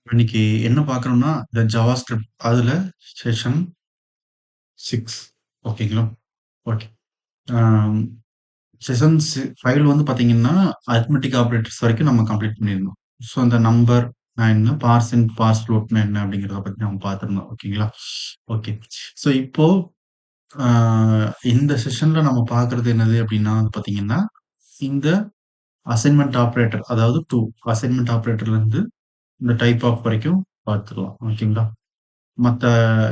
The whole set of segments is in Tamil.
இன்னைக்கு என்ன பார்க்குறோம்னா, இந்த ஜாவாஸ்கிரிப்ட் அதுல செஷன் 6 ஓகேங்களா? ஓகே. ஆம் செஷன் 5 வந்து பார்த்தீங்கன்னா, அரித்மெட்டிக் ஆப்பரேட்டர்ஸ் வரைக்கும் நம்ம கம்ப்ளீட் பண்ணியிருந்தோம். ஸோ, அந்த நம்பர்னா என்ன? பார்ஸ் இன்ட், பார்ஸ் ஃப்ளோட்னா என்ன? அப்படிங்கிறத பத்தி நம்ம பார்த்திருந்தோம். ஓகேங்களா? ஓகே. ஸோ, இப்போ ஆ இந்த செஷன்ல நம்ம பார்க்குறது என்னது அப்படின்னா வந்து பார்த்தீங்கன்னா, இந்த அசைன்மென்ட் ஆப்பரேட்டர் அதாவது 2 அசைன்மென்ட் ஆப்பரேட்டர்லருந்து இந்த டைப் ஆஃப் வரைக்கும் பார்த்துக்கலாம். ஓகேங்களா? மத்த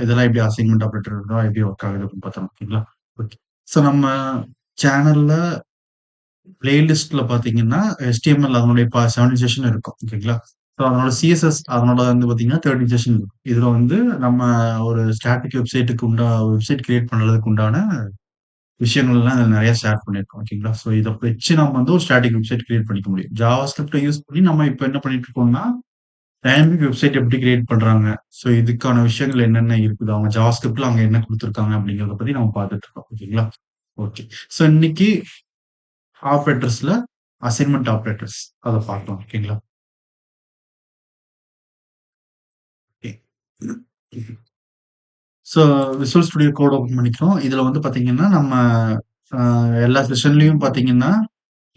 இதெல்லாம் எப்படி அசைன்மென்ட் ஆப்பரேட்டர்லாம் எப்படி ஒர்க் ஆகுது அப்படின்னு பார்த்தோம். ஓகேங்களா? ஓகே. ஸோ நம்ம சேனல்ல பிளேலிஸ்ட்ல பார்த்தீங்கன்னா, HTML அதனுடைய 17 செஷன் இருக்கும். ஓகேங்களா? ஸோ அதனோட CSS அதனோட வந்து பார்த்தீங்கன்னா 13 செஷன் இருக்கும். இதுல வந்து நம்ம ஒரு ஸ்டாட்டிக் வெப்சைட் கிரியேட் பண்றதுக்கு உண்டான விஷயங்கள்லாம் இதுல நெறைய ஷேர் பண்ணியிருக்கோம். ஓகேங்களா? ஸோ இத வச்சு நம்ம வந்து ஒரு ஸ்டாட்டிக் வெப்சைட் கிரியேட் பண்ணிக்க முடியும். ஜாவாஸ்கிரிப்ட்ட யூஸ் பண்ணி நம்ம இப்ப என்ன பண்ணிட்டு இருக்கோம்னா டைனமிக் வெப்சைட் எப்படி கிரியேட் பண்றாங்க? ஸோ இதுக்கான விஷயங்கள் என்னென்ன இருக்குது? அவங்க ஜாவாஸ்கிரிப்ட்ல அங்க என்ன குடுத்துருக்காங்க? அப்படிங்கிறத பத்தி நம்ம பார்த்துட்டு இருக்கோம். ஓகேங்களா? ஓகே. ஸோ இன்னைக்கு ஆப்பரேட்டர்ஸ்ல அசைன்மென்ட் ஆப்பரேட்டர்ஸ் அத பார்க்கலாம். ஓகேங்களா? Okay. So visual studio code open பண்ணிக்கிறோம். இதுல வந்து பார்த்தீங்கன்னா, நம்ம அ எல்லா செஷன்லயும் பார்த்தீங்கன்னா,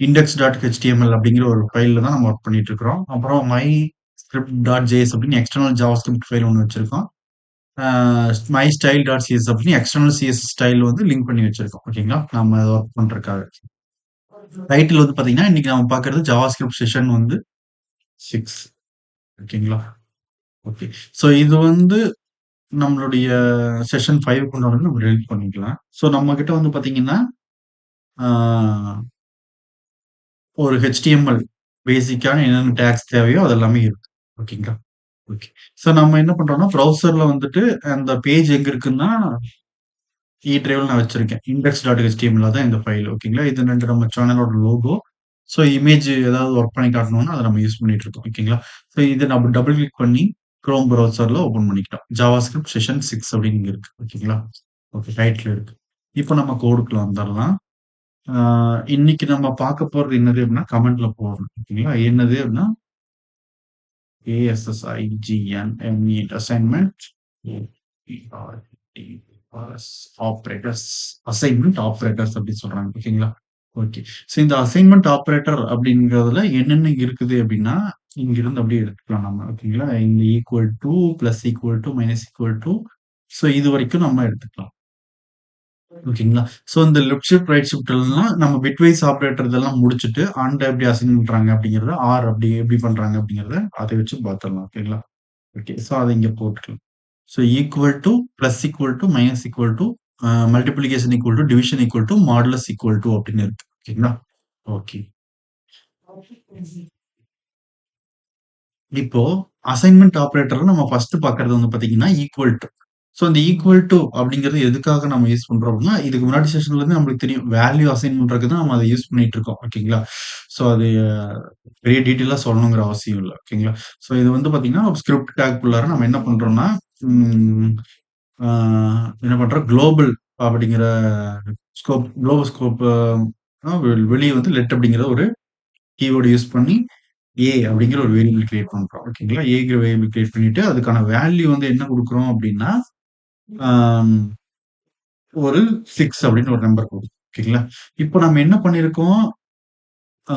index.html அப்படிங்கிற ஒரு ஃபைல்ல தான் நம்ம வொர்க் பண்ணிட்டு இருக்கிறோம். அப்புறம் myscript.js அப்படின்னு எக்ஸ்டர்னல் ஜாவாஸ்கிரிப்ட் ஃபைல் ஒண்ணு வச்சிருக்கோம். ஆ மை ஸ்டைல் டாட் சிஎஸ் அப்படின்னு எக்ஸ்டர்னல் சிஎஸ்எஸ் ஸ்டைல் வந்து லிங்க் பண்ணி வச்சிருக்கோம். ஓகேங்களா? நம்ம ஒர்க் பண்றதுக்காக. டைட்டில் வந்து பார்த்தீங்கன்னா, இன்னைக்கு நம்ம பார்க்கிறது ஜாவாஸ்கிரிப்ட் செஷன் வந்து 6 ஓகேங்களா? ஓகே. ஸோ இது வந்து நம்மளுடைய செஷன் 5 கொண்டானது நம்ம ரெடி பண்ணிக்கலாம். ஸோ நம்மகிட்ட வந்து பார்த்தீங்கன்னா, ஆ ஒரு HTML பேசிக்கான என்னென்ன டாக்ஸ் தேவையோ அது எல்லாமே இருக்கு. ஓகேங்களா? ஓகே. ஸோ நம்ம என்ன பண்றோம்னா, ப்ரௌசர்ல வந்துட்டு அந்த பேஜ் எங்க இருக்குன்னா டிரைவ்ல நான் வச்சிருக்கேன். index.html அதான் இந்த ஃபைல் ஓகேங்களா. இது நம்ம சேனலோட லோகோ. ஸோ இமேஜ் ஏதாவது ஒர்க் பண்ணி காட்டணும்னா, அத நம்ம யூஸ் பண்ணிட்டு இருக்கோம். ஓகேங்களா. ஸோ இத நம்ம டபுள் கிளிக் பண்ணி குரோம் ப்ரௌசர்ல ஓப்பன் பண்ணிக்கிட்டோம். ஜாவாஸ்கிரிப்ட் செஷன் 6 அப்படின்னு இங்க இருக்கு. ஓகேங்களா. ஓகே டைட்டில் இருக்கு. இப்போ நம்ம கோடுக்குள்ள வந்துரலாம். ஆ இன்னைக்கு நம்ம பார்க்க போறது என்னது அப்படின்னா, கமெண்ட்ல போடணும். ஓகேங்களா. என்னது அப்படின்னா, ASSIGNME assignment operators assignment operators அப்படின்னு சொல்றாங்க. ஓகேங்களா? ஓகே. ஸோ இந்த அசைன்மென்ட் ஆப்பரேட்டர் அப்படிங்கிறதுல என்னென்ன இருக்குது அப்படின்னா, இங்கிருந்து அப்படியே எடுத்துக்கலாம் நம்ம. ஓகேங்களா? இந்த equal to, plus equal to, minus equal to. So இது வரைக்கும் நம்ம எடுத்துக்கலாம். ஓகேங்களா? ஸோ இந்த லெஃப்ட் ஷிஃப்ட், ரைட் ஷிஃப்ட் எல்லாம் நம்ம பிட்வைஸ் ஆப்பரேட்டர் இதெல்லாம் முடிச்சுட்டு, ஆன்ட எப்படி அசைன் பண்றாங்க அப்படிங்கிறத, ஆர் அப்படி எப்படி பண்றாங்க அப்படிங்கிறத, அதை வச்சு பார்த்துடலாம். ஓகேங்களா? ஓகே. ஸோ அத இங்க போட்டுக்கலாம். So equal to, plus equal to, minus equal to, multiplication equal to, division equal to, modulus equal to அப்படின்னு இருக்கு. ஓகேங்களா? ஓகே. இப்போ அசைன்மென்ட் ஆப்பரேட்டர்ல நம்ம ஃபர்ஸ்ட் பார்க்கிறது வந்து பார்த்தீங்கன்னா, ஈக்குவல் டூ. ஸோ இந்த ஈக்குவல் டூ அப்படிங்கிறது எதுக்காக நம்ம யூஸ் பண்றோம் அப்படின்னா, இதுக்கு முன்னாடி செஷன்ல இருந்து நம்மளுக்கு தெரியும். வேல்யூ அசைன் பண்றதுக்கு தான் நம்ம அத யூஸ் பண்ணிட்டு இருக்கோம். ஓகேங்களா? ஸோ அது பெரிய டீட்டெயிலா சொல்லணுங்கிற அவசியம் இல்ல. ஓகேங்களா? ஸோ இது வந்து பார்த்தீங்கன்னா, ஒரு ஸ்கிரிப்ட் டாக்குள்ளார நம்ம என்ன பண்றோம்னா, ம் ஆ என்ன பண்றோம், குளோபல் அப்படிங்கிற குளோபல் ஸ்கோப் வெளிய வந்து லெட் அப்படிங்கிற ஒரு கீவேர்ட் யூஸ் பண்ணி அப்படிங்கிற ஒரு வேரியபிள் கிரியேட் பண்றோம். ஓகேங்களா? ஏங்கிற வேரியபிள் கிரியேட் பண்ணிட்டு, அதுக்கான வேல்யூ வந்து என்ன குடுக்குறோம் அப்படின்னா, ஆம் ஒரு 6 அப்படின்னு ஒரு நம்பர் குடுக்குறோம். ஓகேங்களா? இப்போ நம்ம என்ன பண்ணியிருக்கோம், ஆ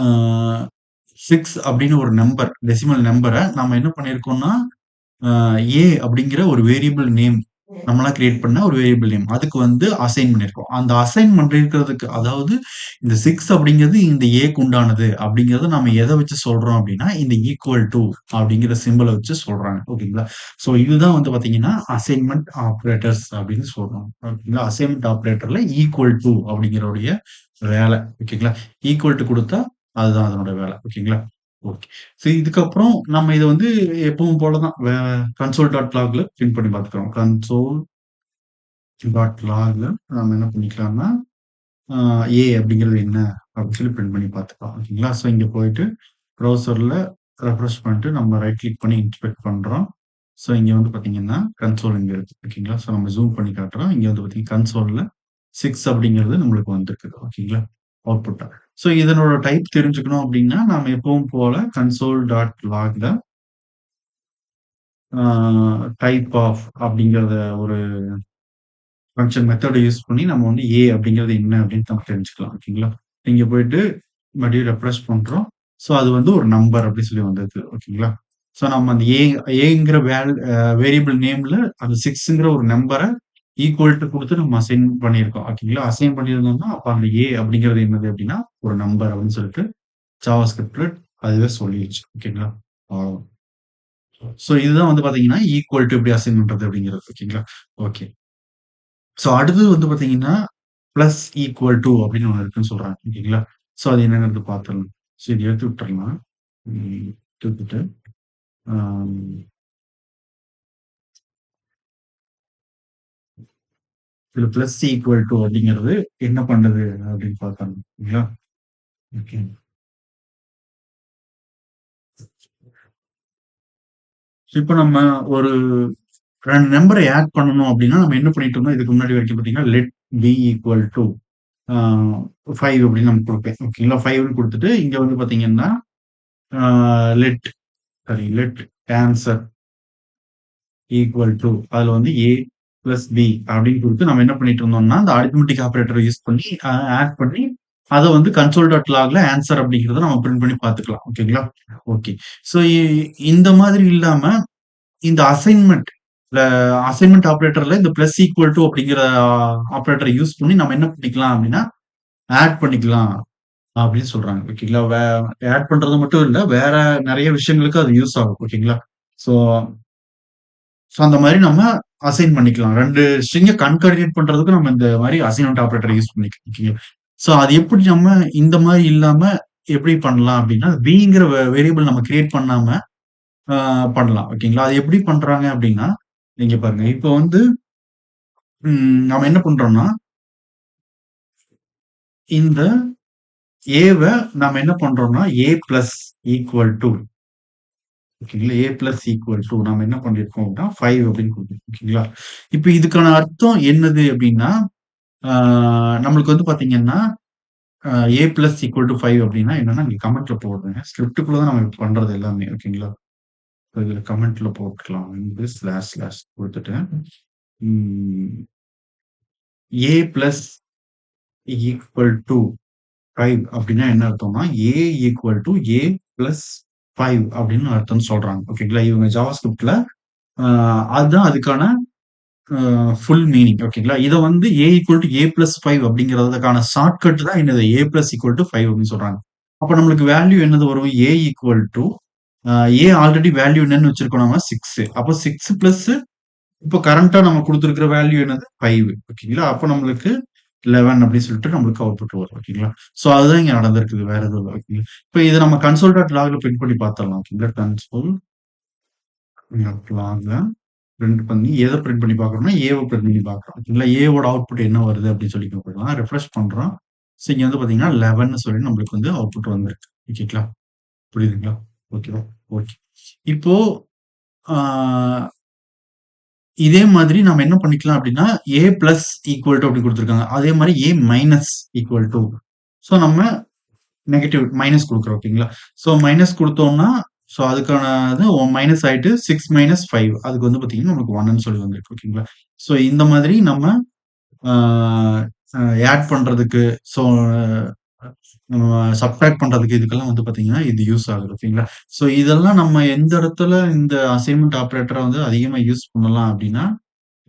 6 அப்படின்னு ஒரு நம்பர், டெசிமல் நம்பர நாம என்ன பண்ணியிருக்கோம்னா, அ அப்படிங்கிற ஒரு வேரியபிள் நேம் நம்மளா கிரியேட் பண்ண ஒரு வேரியபிள் நேம். அதுக்கு வந்து அசைன் பண்ணியிருக்கோம். அந்த அசைன் பண்ணியிருக்கிறதுக்கு அதாவது இந்த 6 அப்படிங்கிறது இந்த ஏக்கு உண்டானது அப்படிங்கிறத நம்ம எத வச்சு சொல்றோம் அப்படின்னா, இந்த ஈக்குவல் டூ அப்படிங்கிற சிம்பல வச்சு சொல்றாங்க. ஓகேங்களா? ஸோ இதுதான் வந்து பார்த்தீங்கன்னா, அசைன்மென்ட் ஆப்பரேட்டர்ஸ் அப்படின்னு சொல்றோம். ஓகேங்களா? அசைன்மென்ட் ஆப்பரேட்டர்ல ஈக்குவல் டூ அப்படிங்கிறோடைய வேலை. ஓகேங்களா? ஈக்குவல் டூ குடுத்தா அதுதான் அதனோட வேலை. ஓகேங்களா? ஓகே. ஸோ இதுக்கப்புறம் நம்ம இத வந்து எப்பவும் போல தான் கன்சோல் டாட் லாக்ல பிரிண்ட் பண்ணி பார்த்துக்கிறோம். கன்சோல் டாட் லாக்ல நம்ம என்ன பண்ணிக்கலாம்னா, அ அப்படிங்கிறது என்ன அப்படின்னு சொல்லி பிரிண்ட் பண்ணி பார்த்துக்கலாம். ஓகேங்களா? ஸோ இங்க போயிட்டு ப்ரௌசர்ல ரெஃப்ரெஷ் பண்ணிட்டு நம்ம ரைட் கிளிக் பண்ணி இன்ஸ்பெக்ட் பண்றோம். ஸோ இங்க வந்து பார்த்தீங்கன்னா, கன்சோல் இங்க இருக்கு. ஓகேங்களா? ஸோ நம்ம ஜூம் பண்ணி காட்டுறோம். இங்க வந்து பார்த்தீங்கன்னா, கன்சோல்ல 6 அப்படிங்கிறது நம்மளுக்கு வந்திருக்குது. ஓகேங்களா? அவுட்புட்டா. ஸோ இதனோட டைப் தெரிஞ்சுக்கணும் அப்படின்னா, நாம எப்பவும் போல கன்சோல் டாட் லாக்ல டைப் ஆஃப் அப்படிங்கிறத ஒரு ஃபங்ஷன் மெத்தட யூஸ் பண்ணி நம்ம வந்து ஏ அப்படிங்கிறது என்ன அப்படின்னு நம்ம தெரிஞ்சுக்கலாம். ஓகேங்களா? இங்க போயிட்டு மறுபடியும் ரெஃப்ரெஷ் பண்றோம். ஸோ அது வந்து ஒரு நம்பர் அப்படின்னு சொல்லி வந்திருக்கு. ஓகேங்களா? ஸோ நம்ம அந்த ஏங்கிற வேரியபிள் நேம்ல அந்த 6ங்கிற ஒரு நம்பர ஈக்குவல் டூ குடுத்து நம்ம அசைன் பண்ணியிருக்கோம். ஓகேங்களா? அசைன் பண்ணியிருந்தோம்னா, அப்ப அந்த ஏ அப்படிங்கிறது என்னது அப்படின்னா, ஒரு நம்பர் அப்படின்னு சொல்லிட்டு ஜாவாஸ்கிரிப்ட்ல அதுவே சொல்லிருச்சு. ஓகேங்களா? அவ்வளவுதான். ஸோ இதுதான் வந்து பாத்தீங்கன்னா, ஈக்குவல் டூ எப்படி அசைன் பண்றது அப்படிங்கிறது. ஓகேங்களா? ஓகே. ஸோ அடுத்தது வந்து பாத்தீங்கன்னா, பிளஸ் ஈக்குவல் டூ அப்படின்னு ஒண்ணு இருக்குன்னு சொல்றாங்க. ஓகேங்களா? ஸோ அது என்னங்கிறது பாத்துரலாம். ஸோ இத எடுத்து விட்டுறலாம். எடுத்து விட்டுட்டு, ஆம் இதுல பிளஸ் ஈக்குவல் டூ அப்படிங்கிறது என்ன பண்ணுது அப்படின்னு பாத்தோம். ஓகேங்களா? ஓகே. இப்ப நம்ம ஒரு 2 நம்பர ஆட் பண்ணணும் அப்படின்னா, நம்ம என்ன பண்ணிட்டு இருந்தோம் இதுக்கு முன்னாடி வரைக்கும் பாத்தீங்கன்னா, லெட் பி ஈக்குவல் டூ ஆ 5 அப்படின்னு நம்ம குடுப்பேன். ஓகேங்களா? 5ன்னு குடுத்துட்டு, இங்க வந்து பாத்தீங்கன்னா, ஆ let let answer equal to அதுல வந்து ஏ பிளஸ் பி அப்படின்னு குடுத்து நம்ம என்ன பண்ணிட்டு இருந்தோம்னா, அந்த அரித்மெட்டிக் ஆப்பரேட்டர யூஸ் பண்ணி ஆட் பண்ணி, அத வந்து கன்சோல் டாட் லாக்ல ஆன்ஸர் அப்படிங்கிறத நம்ம பிரிண்ட் பண்ணி பாத்துக்கலாம். ஓகேங்களா? ஓகே. ஸோ இந்த மாதிரி இல்லாம இந்த அசைன்மென்ட் ஆப்பரேட்டர்ல இந்த பிளஸ் ஈக்குவல் டூ அப்படிங்கிற ஆப்பரேட்டர் யூஸ் பண்ணி நம்ம என்ன பண்ணிக்கலாம் அப்படின்னா, ஆட் பண்ணிக்கலாம் அப்படின்னு சொல்றாங்க. ஓகேங்களா? ஆட் பண்றது மட்டும் இல்ல, வேற நெறைய விஷயங்களுக்கு அது யூஸ் ஆகும். ஓகேங்களா? ஸோ ஸோ அந்த மாரி நம்ம அசைன் பண்ணிக்கலாம். 2 ஸ்ட்ரிங்க கான்கார்டினேட் பண்றதுக்கு நம்ம இந்த மாரி அசைன்மென்ட் ஆப்பரேட்டர் யூஸ் பண்ணிக்கலாம். ஓகேங்களா? ஸோ அது எப்படி நம்ம இந்த மாரி இல்லாம எப்படி பண்ணலாம் அப்படின்னா, பிங்கிற வேரியபிள் நம்ம கிரியேட் பண்ணாம ஆ பண்ணலாம். ஓகேங்களா? அது எப்படி பண்றாங்க அப்படின்னா, இங்க பாருங்க. இப்போ வந்து நாம என்ன பண்றோம்னா, இந்த ஏவ நாம என்ன பண்றோம்னா, ஏ பிளஸ் ஈக்குவல் டூ ஓகேங்களா? ஏ பிளஸ் ஈக்குவல் டூ நாம என்ன பண்ணியிருக்கோம் அப்படின்னா, 5 அப்படின்னு குடுத்துருக்கோம். ஓகேங்களா? இப்ப இதுக்கான அர்த்தம் என்னது அப்படின்னா, ஆ நம்மளுக்கு வந்து பாத்தீங்கன்னா, அ ஏ பிளஸ் ஈக்குவல் டூ 5 அப்படின்னா என்னன்னா, இங்க கமெண்ட்ல போடுறேன். ஸ்கிரிப்ட்டுக்குள்ள தான் நம்ம பண்றது எல்லாமே. ஓகேங்களா? இதுல கமெண்ட்ல போட்டுக்கலாம். வந்து ஸ்லாஷ் ஸ்லாஷ் குடுத்துட்டு, ம் ஏ பிளஸ் ஈக்குவல் டூ 5 அப்படின்னா என்ன அர்த்தம்னா, ஏ ஈக்குவல் டூ ஏ பிளஸ் 5 அப்படின்னு அர்த்தம்னு சொல்றாங்க. ஓகேங்களா? இவங்க ஜாவாஸ்கிரிப்ட்ல அ அதுதான் அதுக்கான ஃபுல் மீனிங். ஓகேங்களா? இத வந்து ஏ ஈக்குவல் டூ ஏ பிளஸ் 5 அப்படிங்கிறதுக்கான ஷார்ட்கட் தான் என்னது ஏ பிளஸ் ஈக்குவல் டூ 5 அப்படின்னு சொல்றாங்க. அப்ப நம்மளுக்கு வேல்யூ என்னது வரும்? ஏ ஈக்குவல் டூ ஏ ஆல்ரெடி வேல்யூ என்னன்னு வச்சிருக்கோம் நம்ம 6. அப்ப 6 பிளஸ் இப்ப கரண்ட்டா நம்ம குடுத்திருக்கிற வேல்யூ என்னது? 5 ஓகேங்களா? அப்ப நம்மளுக்கு 11 அப்படின்னு சொல்லிட்டு நம்மளுக்கு அவுட்புட் வரும். ஓகேங்களா? சோ அதுதான் இங்க நடந்திருக்குது. வேற எதுவும் இல்ல. ஓகேங்களா? இப்ப இத நம்ம கன்சோல் டாட் லாக்ல பிரிண்ட் பண்ணி பாத்துரலாம். ஓகேங்களா? கன்சோல் டாட் லாக்ல பிரிண்ட் பண்ணி எத பிரிண்ட் பண்ணி பாக்குறோம்னா, ஏவ பிரிண்ட் பண்ணி பாக்குறோம். ஓகேங்களா? ஏவோட அவுட்புட் என்ன வருது அப்படின்னு சொல்லி பாக்கலாம். ரிஃப்ரெஷ் பண்றோம். சோ இங்க வந்து பாத்தீங்கன்னா 11ன்னு சொல்லி நம்மளுக்கு வந்து அவுட்புட் வந்திருக்கு. ஓகேங்களா? புரியுதுங்களா? ஓகேவா? ஓகே. இப்போ ஆ இதே மாதிரி நம்ம என்ன பண்ணிக்கலாம் அப்படின்னா, ஏ பிளஸ் ஈக்குவல் டூ அப்படி குடுத்திருக்காங்க. அதே மாரி ஏ மைனஸ் ஈக்குவல் டூ. சோ நம்ம நெகட்டிவ் மைனஸ் குடுக்குறோம். ஓகேங்களா? சோ மைனஸ் குடுத்தோம்னா, சோ அதுக்கான இது மைனஸ் ஆயிட்டு 6 மைனஸ் 5 அதுக்கு வந்து பாத்தீங்கன்னா, நமக்கு 1ன்னு சொல்லி வந்திருக்கு. ஓகேங்களா? சோ இந்த மாதிரி நம்ம ஆ அ ஆட் பண்றதுக்கு, சோ சப்ட்ராக்ட் பண்றதுக்கு இதுக்கெல்லாம் வந்து பாத்தீங்கன்னா, இது யூஸ் ஆகுது. ஓகேங்களா? சோ இதெல்லாம் நம்ம எந்த இடத்துல இந்த அசைன்மென்ட் ஆப்பரேட்டர வந்து அதிகமா யூஸ் பண்ணலாம் அப்படின்னா,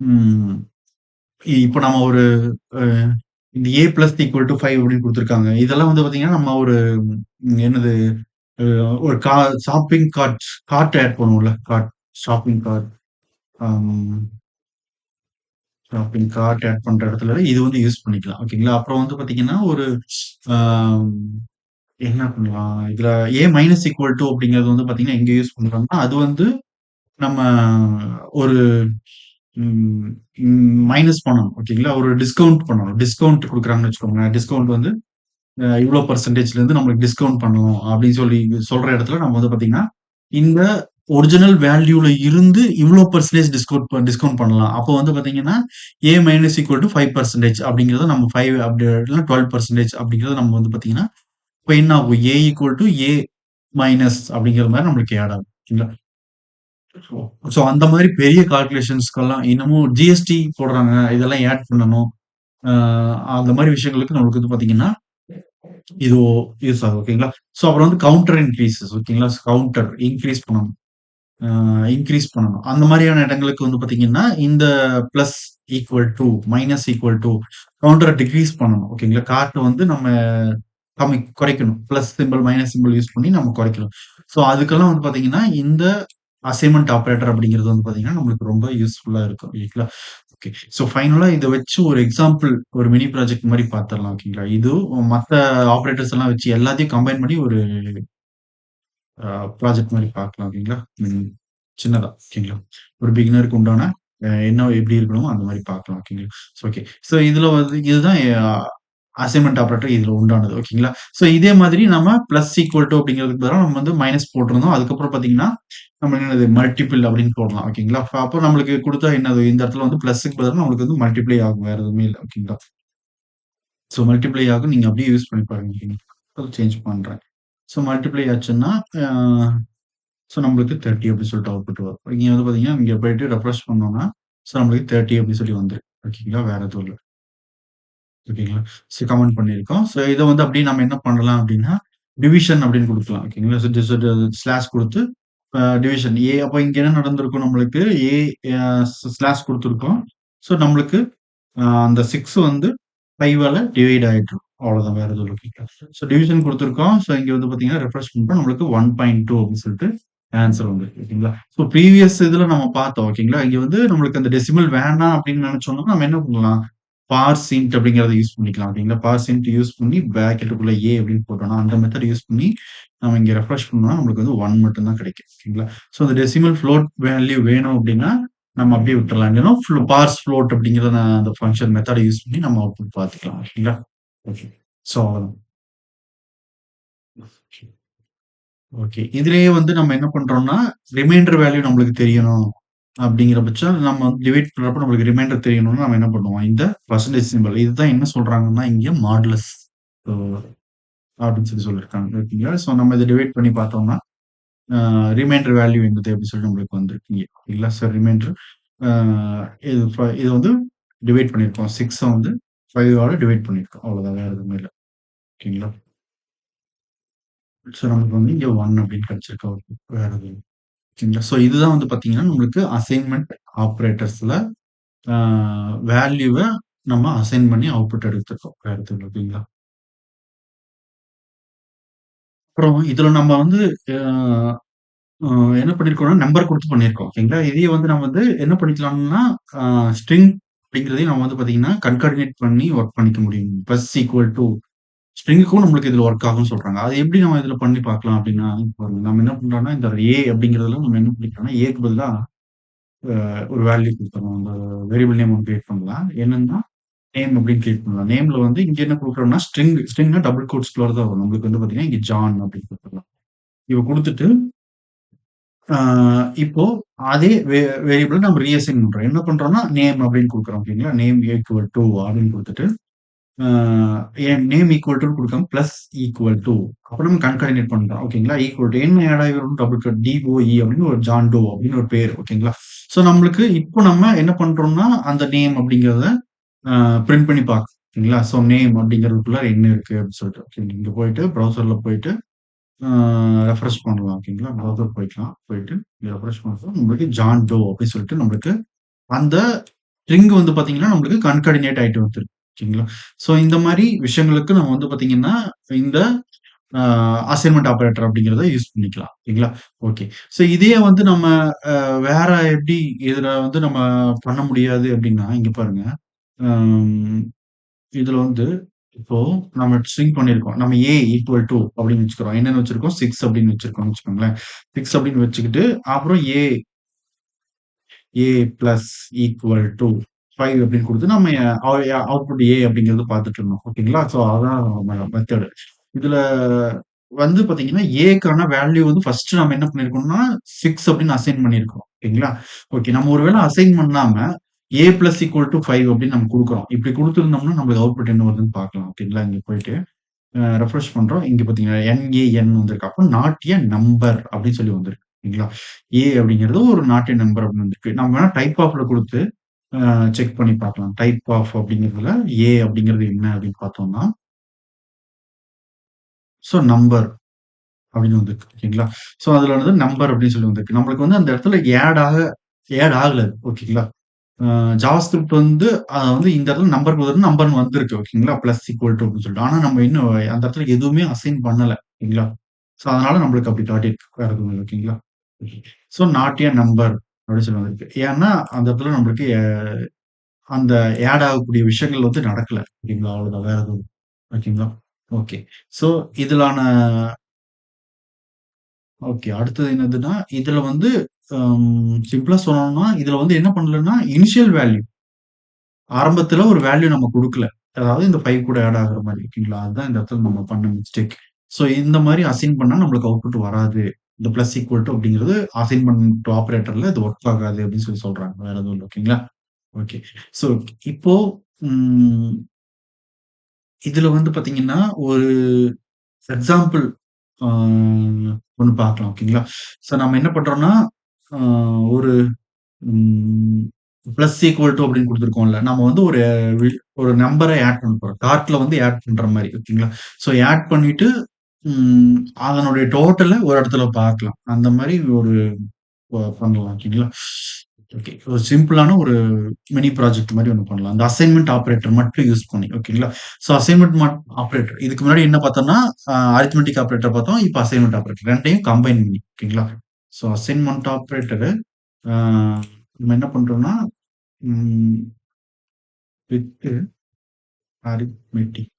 ம் இப்ப நம்ம ஒரு அ இந்த ஏ பிளஸ் ஈக்குவல் டூ 5 அப்படின்னு குடுத்துருக்காங்க. இதெல்லாம் வந்து பாத்தீங்கன்னா, நம்ம ஒரு என்னது அ ஒரு ஷாப்பிங் கார்ட் ஆட் பண்ணுவோம்ல. ஷாப்பிங் கார்ட் அம் ஷாப்பிங் கார்ட் ஆட் பண்ற இடத்துல இது வந்து யூஸ் பண்ணிக்கலாம். ஓகேங்களா? அப்புறம் வந்து பாத்தீங்கன்னா, ஒரு ஆம் என்ன பண்ணலாம்? இதுல ஏ மைனஸ் ஈக்குவல் டூ அப்படிங்கிறது வந்து பாத்தீங்கன்னா, எங்க யூஸ் பண்றோம்னா, அது வந்து நம்ம ஒரு ம் மைனஸ் பண்ணணும். ஓகேங்களா? ஒரு டிஸ்கவுண்ட் பண்ணணும். டிஸ்கவுண்ட் குடுக்குறாங்கன்னு வச்சுக்கோங்களேன். டிஸ்கவுண்ட் வந்து இவ்ளோ பெர்சன்டேஜ்ல நம்மளுக்கு டிஸ்கவுண்ட் பண்ணணும் அப்படின்னு சொல்லி சொல்ற இடத்துல நம்ம வந்து பாத்தீங்கன்னா, இந்த ஒரிஜினல் வேல்யூல இருந்து இவ்ளோ பெர்சன்டேஜ் டிஸ்கவுண்ட் பண்ணலாம். அப்போ வந்து பாத்தீங்கன்னா, ஏ மைனஸ் ஈக்குவல் டூ 5% அப்படிங்கிறத நம்ம 5 அப்படி இல்லன்னா 12% அப்படிங்கிறத நம்ம வந்து பாத்தீங்கன்னா, இப்ப என்ன ஆகும்? ஏ ஈக்குவல் டூ ஏ மைனஸ் அப்படிங்கிற மாரி நம்மளுக்கு ஆட் ஆகும். சரிங்களா? ஸோ ஸோ அந்த மாரி பெரிய கால்குலேஷன்ஸ்க்கெல்லாம் இன்னமும் ஜிஎஸ்டி போடுறாங்க. இதெல்லாம் ஆட் பண்ணணும். அ அந்த மாரி விஷயங்களுக்கு நம்மளுக்கு வந்து பார்த்தீங்கன்னா, இது யூஸ் ஆகும். ஓகேங்களா? ஸோ அப்புறம் வந்து கவுண்டர் இன்கிரீசஸ் ஓகேங்களா? கவுண்டர் இன்கிரீஸ் பண்ணணும். அ இன்கிரீஸ் பண்ணணும். அந்த மாரியான இடங்களுக்கு வந்து பார்த்தீங்கன்னா, இந்த plus equal to, minus equal to கவுண்டர டிக்ரீஸ் பண்ணணும். ஓகேங்களா? கார்ட்ட வந்து நம்ம குறைக்கணும். Plus symbol, minus symbol use பண்ணி நம்ம குறைக்கணும். ஸோ அதுக்கெல்லாம் வந்து பார்த்தீங்கன்னா, இந்த அசைன்மென்ட் ஆப்பரேட்டர் அப்படிங்கிறது வந்து பார்த்தீங்கன்னா, நம்மளுக்கு ரொம்ப யூஸ்ஃபுல்லா இருக்கும். இல்லைங்களா? ஓகே. ஸோ ஃபைனலா இத வச்சு ஒரு எக்ஸாம்பிள் ஒரு மினி ப்ராஜெக்ட் மாரி பார்த்துரலாம். ஓகேங்களா? இது மத்த ஆப்பரேட்டர்ஸ் எல்லாம் வச்சு எல்லாத்தையும் கம்பைன் பண்ணி ஒரு அ ப்ராஜெக்ட் மாரி பார்க்கலாம். ஓகேங்களா? ம். சின்னதா. ஓகேங்களா? ஒரு பிகினருக்கு உண்டான என்ன எப்படி இருக்கணுமோ அந்த மாரி பார்க்கலாம். ஓகேங்களா? ஓகே. ஸோ இதுல வந்து இதுதான் அசைன்மென்ட் ஆப்பரேட்டர் இதுல உண்டானது. ஓகேங்களா? ஸோ இதே மாதிரி நம்ம பிளஸ் ஈக்குவல் டூ அப்படிங்கிறதுக்கு பதிலா நம்ம வந்து மைனஸ் போட்டிருந்தோம். அதுக்கப்புறம் பார்த்தீங்கன்னா, நம்ம என்னது மல்டிபிள் அப்படின்னு போடலாம். ஓகேங்களா? அப்போ நம்மளுக்கு குடுத்தா என்னது இந்த இடத்துல வந்து பிளஸ்க்கு பதிலா நம்மளுக்கு வந்து மல்டிப்ளை ஆகும். வேற எதுவுமே இல்ல. ஓகேங்களா? ஸோ மல்டிப்ளை ஆகும். நீங்க அப்படியே யூஸ் பண்ணி பாருங்க. ஓகேங்களா? சேஞ்ச் பண்றேன். ஸோ மல்டிப்ளை ஆச்சுன்னா, அ ஸோ நம்மளுக்கு 30 அப்படின்னு சொல்லிட்டு அவுட்புட் வரும். இங்க வந்து பார்த்தீங்கன்னா, இங்க போயிட்டு ரெஃப்ரெஷ் பண்ணோம்னா, ஸோ நம்மளுக்கு 30 அப்படின்னு சொல்லி வந்துரும். ஓகேங்களா? வேற எதுவும் இல்ல. ஓகேங்களா? ஸோ கமெண்ட் பண்ணியிருக்கோம். ஸோ இத வந்து அப்படியே நம்ம என்ன பண்ணலாம் அப்படின்னா, டிவிஷன் அப்படின்னு குடுக்கலாம். ஓகேங்களா? ஸோ ஸ்லாஷ் குடுத்து டிவிஷன் ஏ அப்ப இங்க என்ன நடந்திருக்கும் நம்மளுக்கு ஏ அ ஸ்லாஷ் குடுத்துருக்கோம். ஸோ நம்மளுக்கு அந்த 6 வந்து 5ஆல டிவைட் ஆயிட்டுருக்கும். அவ்வளோதான் வேற எதுவும் இல்ல. ஓகேங்களா? So division குடுத்துருக்கோம். ஸோ இங்க வந்து பார்த்தீங்கன்னா, ரெஃப்ரெஷ் பண்றோம். நம்மளுக்கு 1.2 அப்படின்னு சொல்லிட்டு ஆன்ஸர் வந்திருக்கு. ஓகேங்களா? ஸோ ப்ரீவியஸ் இதுல நம்ம பார்த்தோம். ஓகேங்களா? இங்க வந்து நம்மளுக்கு அந்த டெசிமல் வேணாம் அப்படின்னு நெனச்சோம்னா, நம்ம என்ன பண்ணலாம்? பார்சின்ட் அப்படிங்கிறத யூஸ் பண்ணிக்கலாம். ஓகேங்களா? பார்சின்ட் யூஸ் பண்ணி பிராக்கெட்டுக்குள்ள ஏ அப்படின்னு போட்டோம்னா, அந்த மெத்தட் யூஸ் பண்ணி நம்ம இங்க ரெஃப்ரெஷ் பண்ணோம்னா, நம்மளுக்கு வந்து 1 மட்டும் தான் கிடைக்கும். ஓகேங்களா? ஸோ அந்த டெசிமல் ஃப்ளோட் வேல்யூ வேணும் அப்படின்னா, நம்ம அப்படியே விட்டுறலாம். இல்லைன்னா பார்ஸ் ஃப்ளோட் அப்படிங்கிற அந்த ஃபங்ஷன் மெத்தட யூஸ் பண்ணி நம்ம அவுட்புட் பார்த்துக்கலாம். ஓகேங்களா? ஓகே. ஸோ அவ்வளதான். ஓகே. இதுலயே வந்து நம்ம என்ன பண்றோம்னா, ரிமைண்டர் வேல்யூ நம்மளுக்கு தெரியணும். அப்படிங்கிற பட்சம் நம்ம வந்து டிவைட் பண்றப்ப நம்மளுக்கு ரிமைண்டர் தெரியணும்னா நம்ம என்ன பண்ணுவோம்? இந்த பெர்சன்டேஜ் சிம்பல் இதுதான் என்ன சொல்றாங்கன்னா, இங்க மாடுலஸ் ஸோ அப்படின்னு சொல்லியிருக்காங்க. ஓகேங்களா? ஸோ நம்ம இத டிவைட் பண்ணி பார்த்தோம்னா, அ ரிமைண்டர் வேல்யூ என்னது அப்படின்னு சொல்லி நம்மளுக்கு வந்திருக்கு இங்க. இல்லைங்களா? ஸோ ரிமைண்டர் அ இது வந்து டிவைட் பண்ணியிருக்கோம். 6 வந்து 5 ஆல டிவைட் பண்ணியிருக்கோம். அவ்வளோதான் வேற எதுவுமே இல்ல. ஓகேங்களா? ஸோ நமக்கு வந்து இங்க 1 அப்படின்னு கிடைச்சிருக்கு அவுட்புட். வேற எதுவும் இல்ல. ஓகேங்களா? ஸோ இதுதான் வந்து பார்த்தீங்கன்னா, நம்மளுக்கு அசைன்மென்ட் ஆப்பரேட்டர்ஸ்ல ஆ வேல்யூவ நம்ம அசைன் பண்ணி அவுட்புட் எடுத்துருக்கோம். வேற எதுவும் இல்ல. ஓகேங்களா? அப்புறம் இதுல நம்ம வந்து அ அ என்ன பண்ணியிருக்கோம்னா, நம்பர் குடுத்து பண்ணியிருக்கோம். ஓகேங்களா? இதையே வந்து நம்ம வந்து என்ன பண்ணிக்கலாம்னா, அ ஸ்ட்ரிங் அப்படிங்கிறதையும் நம்ம வந்து பார்த்தீங்கன்னா, கன்கார்டினேட் பண்ணி ஒர்க் பண்ணிக்க முடியும். பிளஸ் ஈக்குவல் டூ ஸ்ட்ரிங்க்கும் நம்மளுக்கு இதுல ஒர்க் ஆகும்னு சொல்றாங்க. அது எப்படி நம்ம இதுல பண்ணி பார்க்கலாம் அப்படின்னா, பாருங்க நம்ம என்ன பண்றோம்னா, இந்த ஏ அப்படிங்கிறதுல நம்ம என்ன பண்ணிக்கிறோம்னா, ஏக்கு பதிலா ஒரு வேல்யூ குடுத்துறோம். அந்த வேரியபிள் நேம் ஒண்ணு கிரியேட் பண்ணலாம். என்னன்னா, நேம் அப்படின்னு கிரியேட் பண்ணலாம். நேம்ல வந்து இங்க என்ன குடுக்குறோம்னா, ஸ்ட்ரிங்னா டபுள் கோட்ஸ்குள்ளார தான் வரும். நம்மளுக்கு வந்து பார்த்தீங்கன்னா, இங்க ஜான் அப்படின்னு குடுத்துடலாம். இத குடுத்துட்டு, ஆ இப்போ அதே வேரியபிள நம்ம ரீஅசைன் பண்றோம். என்ன பண்றோம்னா, நேம் அப்படின்னு குடுக்குறோம். ஓகேங்களா? நேம் ஈக்குவல் டூ அப்படின்னு குடுத்துட்டு, ஆ நேம் ஈக்குவல் டூன்னு குடுக்காம பிளஸ் ஈக்குவல் டூ அப்புறம் நம்ம கான்காட்டினேட் பண்றோம். ஓகேங்களா? ஈக்குவல் டூ என்ன ஆட் ஆகி வரும் டபுள் கோட் டிஓஇ அப்படின்னு ஒரு ஜான் டோ அப்படின்னு ஒரு பேரு. ஓகேங்களா? ஸோ நம்மளுக்கு இப்போ நம்ம என்ன பண்றோம்னா, அந்த நேம் அப்படிங்கிறத அ பிரிண்ட் பண்ணி பாக்குறீங்களா? ஸோ நேம் அப்படிங்கிறதுக்குள்ள என்ன இருக்கு அப்படின்னு சொல்லிட்டு. ஓகே. இங்க போயிட்டு ப்ரௌசர்ல போயிட்டு அ ரெஃப்ரெஷ் பண்ணலாம். ஓகேங்களா? ப்ரௌசர் போய்க்கலாம். போயிட்டு இங்க ரெஃப்ரெஷ் பண்றப்போ நம்மளுக்கு ஜான் டோ அப்படின்னு சொல்லிட்டு நம்மளுக்கு அந்த ஸ்ட்ரிங் வந்து பாத்தீங்கன்னா, நம்மளுக்கு கான்கார்டினேட் ஆயிட்டு வந்துரும். ஓகேங்களா? ஸோ இந்த மாரி விஷயங்களுக்கு நம்ம வந்து பாத்தீங்கன்னா, இந்த அ அசைன்மென்ட் ஆப்பரேட்டர் அப்படிங்கிறத யூஸ் பண்ணிக்கலாம். ஓகேங்களா? ஓகே. ஸோ இதையே வந்து நம்ம வேற எப்படி இதுல வந்து நம்ம பண்ண முடியாது அப்படின்னா, இங்க பாருங்க. அம் இதுல வந்து இப்போ நம்ம ஸ்ட்ரிங் பண்ணியிருக்கோம். நம்ம ஏ ஈக்குவல் டூ அப்படின்னு வச்சுக்கிறோம். என்னன்னு வச்சிருக்கோம்? 6 அப்படின்னு வச்சிருக்கோம்னு வச்சுக்கோங்களேன். 6 அப்படின்னு வச்சுக்கிட்டு, அப்புறம் ஏ பிளஸ் ஈக்குவல் டூ 5 அப்படின்னு குடுத்து நம்ம அவுட்புட் ஏ அப்படிங்கிறத பார்த்துட்டு இருந்தோம். ஓகேங்களா? ஸோ அதான் நம்ம மெத்தடு. இதுல வந்து பார்த்தீங்கன்னா, ஏக்கான வேல்யூ வந்து ஃபர்ஸ்ட் நம்ம என்ன பண்ணியிருக்கோம்னா, 6 அப்படின்னு அசைன் பண்ணியிருக்கோம். ஓகேங்களா? ஓகே. நம்ம ஒரு வேள அசைன் பண்ணாம, ஏ பிளஸ் ஈக்குவல் டூ 5 அப்படின்னு நம்ம குடுக்குறோம். இப்படி குடுத்திருந்தோம்னா, நம்மளுக்கு அவுட்புட் என்ன வருதுன்னு பார்க்கலாம். ஓகேங்களா? இங்க போயிட்டு ரெஃப்ரெஷ் பண்றோம். இங்க பார்த்தீங்கன்னா, என்-ஏ-என் வந்திருக்கு. அப்ப நாட் எ நம்பர் அப்படின்னு சொல்லி வந்திருக்கு. ஓகேங்களா? ஏ அப்படிங்கிறது ஒரு நாட் எ நம்பர் அப்படின்னு வந்திருக்கு. நம்ம வேணா டைப் ஆஃப்ல குடுத்து செக் பண்ணி பார்க்கலாம். டைப் ஆஃப் அப்படிங்கிறதுல ஏ அப்படிங்கிறது என்ன அப்படின்னு பார்த்தோம்னா, ஸோ நம்பர் அப்படின்னு வந்திருக்கு. ஓகேங்களா? ஸோ அதுல வந்து நம்பர் அப்படின்னு சொல்லி வந்திருக்கு. நம்மளுக்கு வந்து அந்த இடத்துல ஆட் ஆகல அது. ஓகேங்களா? அ ஜாவாஸ்கிரிப்ட் வந்து வந்து இந்த இடத்துல நம்பருக்கு பதிலா நம்பர்ன்னு வந்திருக்கு. ஓகேங்களா? பிளஸ் ஈக்குவல் டூ அப்படின்னு சொல்லிட்டு. ஆனா நம்ம இன்னும் அந்த இடத்துல எதுவுமே அசைன் பண்ணல. ஓகேங்களா? ஸோ அதனால நம்மளுக்கு அப்படி காட்டியிருக்கு. வேற எதுவும் இல்ல. ஓகேங்களா? ஸோ நாட் எ நம்பர் அப்படின்னு சொல்லி வந்திருக்கு. ஏன்னா அந்த இடத்துல நம்மளுக்கு அந்த ஆட் ஆகக்கூடிய விஷயங்கள் வந்து நடக்கல. ஓகேங்களா? அவ்வளவுதான். வேற எதுவும் ஓகேங்களா? ஓகே. ஸோ இதுலான ஓகே. அடுத்தது என்னதுன்னா, இதுல வந்து சிம்பிளா சொல்லணும்னா, இதுல வந்து என்ன பண்ணலன்னா, இனிஷியல் வேல்யூ ஆரம்பத்துல ஒரு வேல்யூ நம்ம குடுக்கல. அதாவது இந்த 5 கூட ஆட் ஆகுற மாரி. ஓகேங்களா? அதுதான் இந்த இடத்துல நம்ம பண்ண மிஸ்டேக். ஸோ இந்த மாரி அசைன் பண்ணா நம்மளுக்கு அவுட்புட் வராது. இந்த பிளஸ் ஈக்குவல் டூ அப்படிங்கிறது அசைன்மென்ட் ஆப்பரேட்டர்ல இது ஒர்க் ஆகாது அப்படின்னு சொல்லி சொல்றாங்க. வேற எதுவும் இல்ல. ஓகேங்களா? ஓகே. ஸோ இப்போ ம் இதுல வந்து பாத்தீங்கன்னா, ஒரு எக்ஸாம்பிள் ஆ ஒண்ணு பார்க்கலாம். ஓகேங்களா? ஸோ நம்ம என்ன பண்றோம்னா, ஆ ஒரு ம் பிளஸ் ஈக்குவல் டூ அப்படின்னு குடுத்துருக்கோம்ல. நம்ம வந்து ஒரு நம்பர ஆட் பண்ண போறோம். கார்ட்ல வந்து ஆட் பண்ற மாரி. ஓகேங்களா? ஸோ ஆட் பண்ணிட்டு, ம் அதனுடைய டோட்டல ஒரு இடத்துல பார்க்கலாம். அந்த மாரி ஒரு பண்ணலாம். ஓகேங்களா? ஓகே. ஒரு சிம்பிளான ஒரு மினி ப்ராஜெக்ட் மாரி ஒண்ணு பண்ணலாம். அந்த அசைன்மென்ட் ஆப்பரேட்டர் மட்டும் யூஸ் பண்ணி. ஓகேங்களா? So assignment operator. இதுக்கு முன்னாடி என்ன பார்த்தோம்னா, அரித்மெட்டிக் ஆப்பரேட்டர் பார்த்தோம். இப்ப அசைன்மென்ட் ஆப்பரேட்டர் 2யும் கம்பைன் பண்ணி. ஓகேங்களா? ஸோ அசைன்மென்ட் ஆப்பரேட்டரு ஆ நம்ம என்ன பண்றோம்னா, ம் வித் அரித்மெட்டிக்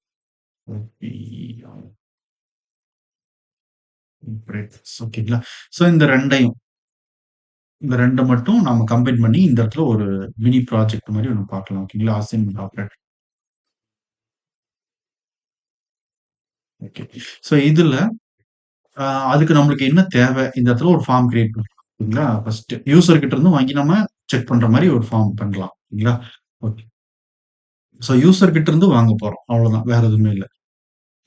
ஆப்பரேட்டர்ஸ் ஓகேங்களா? ஸோ இந்த 2 மட்டும் நாம கம்பைன் பண்ணி இந்த இடத்துல ஒரு மினி ப்ராஜெக்ட் மாரி ஒண்ணு பார்க்கலாம். ஓகேங்களா? Assignment operator. ஓகே. ஸோ இதுல அ அதுக்கு நம்மளுக்கு என்ன தேவை? இந்த இடத்துல ஒரு ஃபார்ம் கிரியேட் பண்ணலாம். ஓகேங்களா? ஃபர்ஸ்ட் யூசர் கிட்ட இருந்து வாங்கி நம்ம செக் பண்ற மாரி ஒரு ஃபார்ம் பண்ணலாம். ஓகேங்களா? ஓகே. ஸோ யூசர் கிட்ட இருந்து வாங்க போறோம். அவ்வளவுதான். வேற எதுவுமே இல்ல.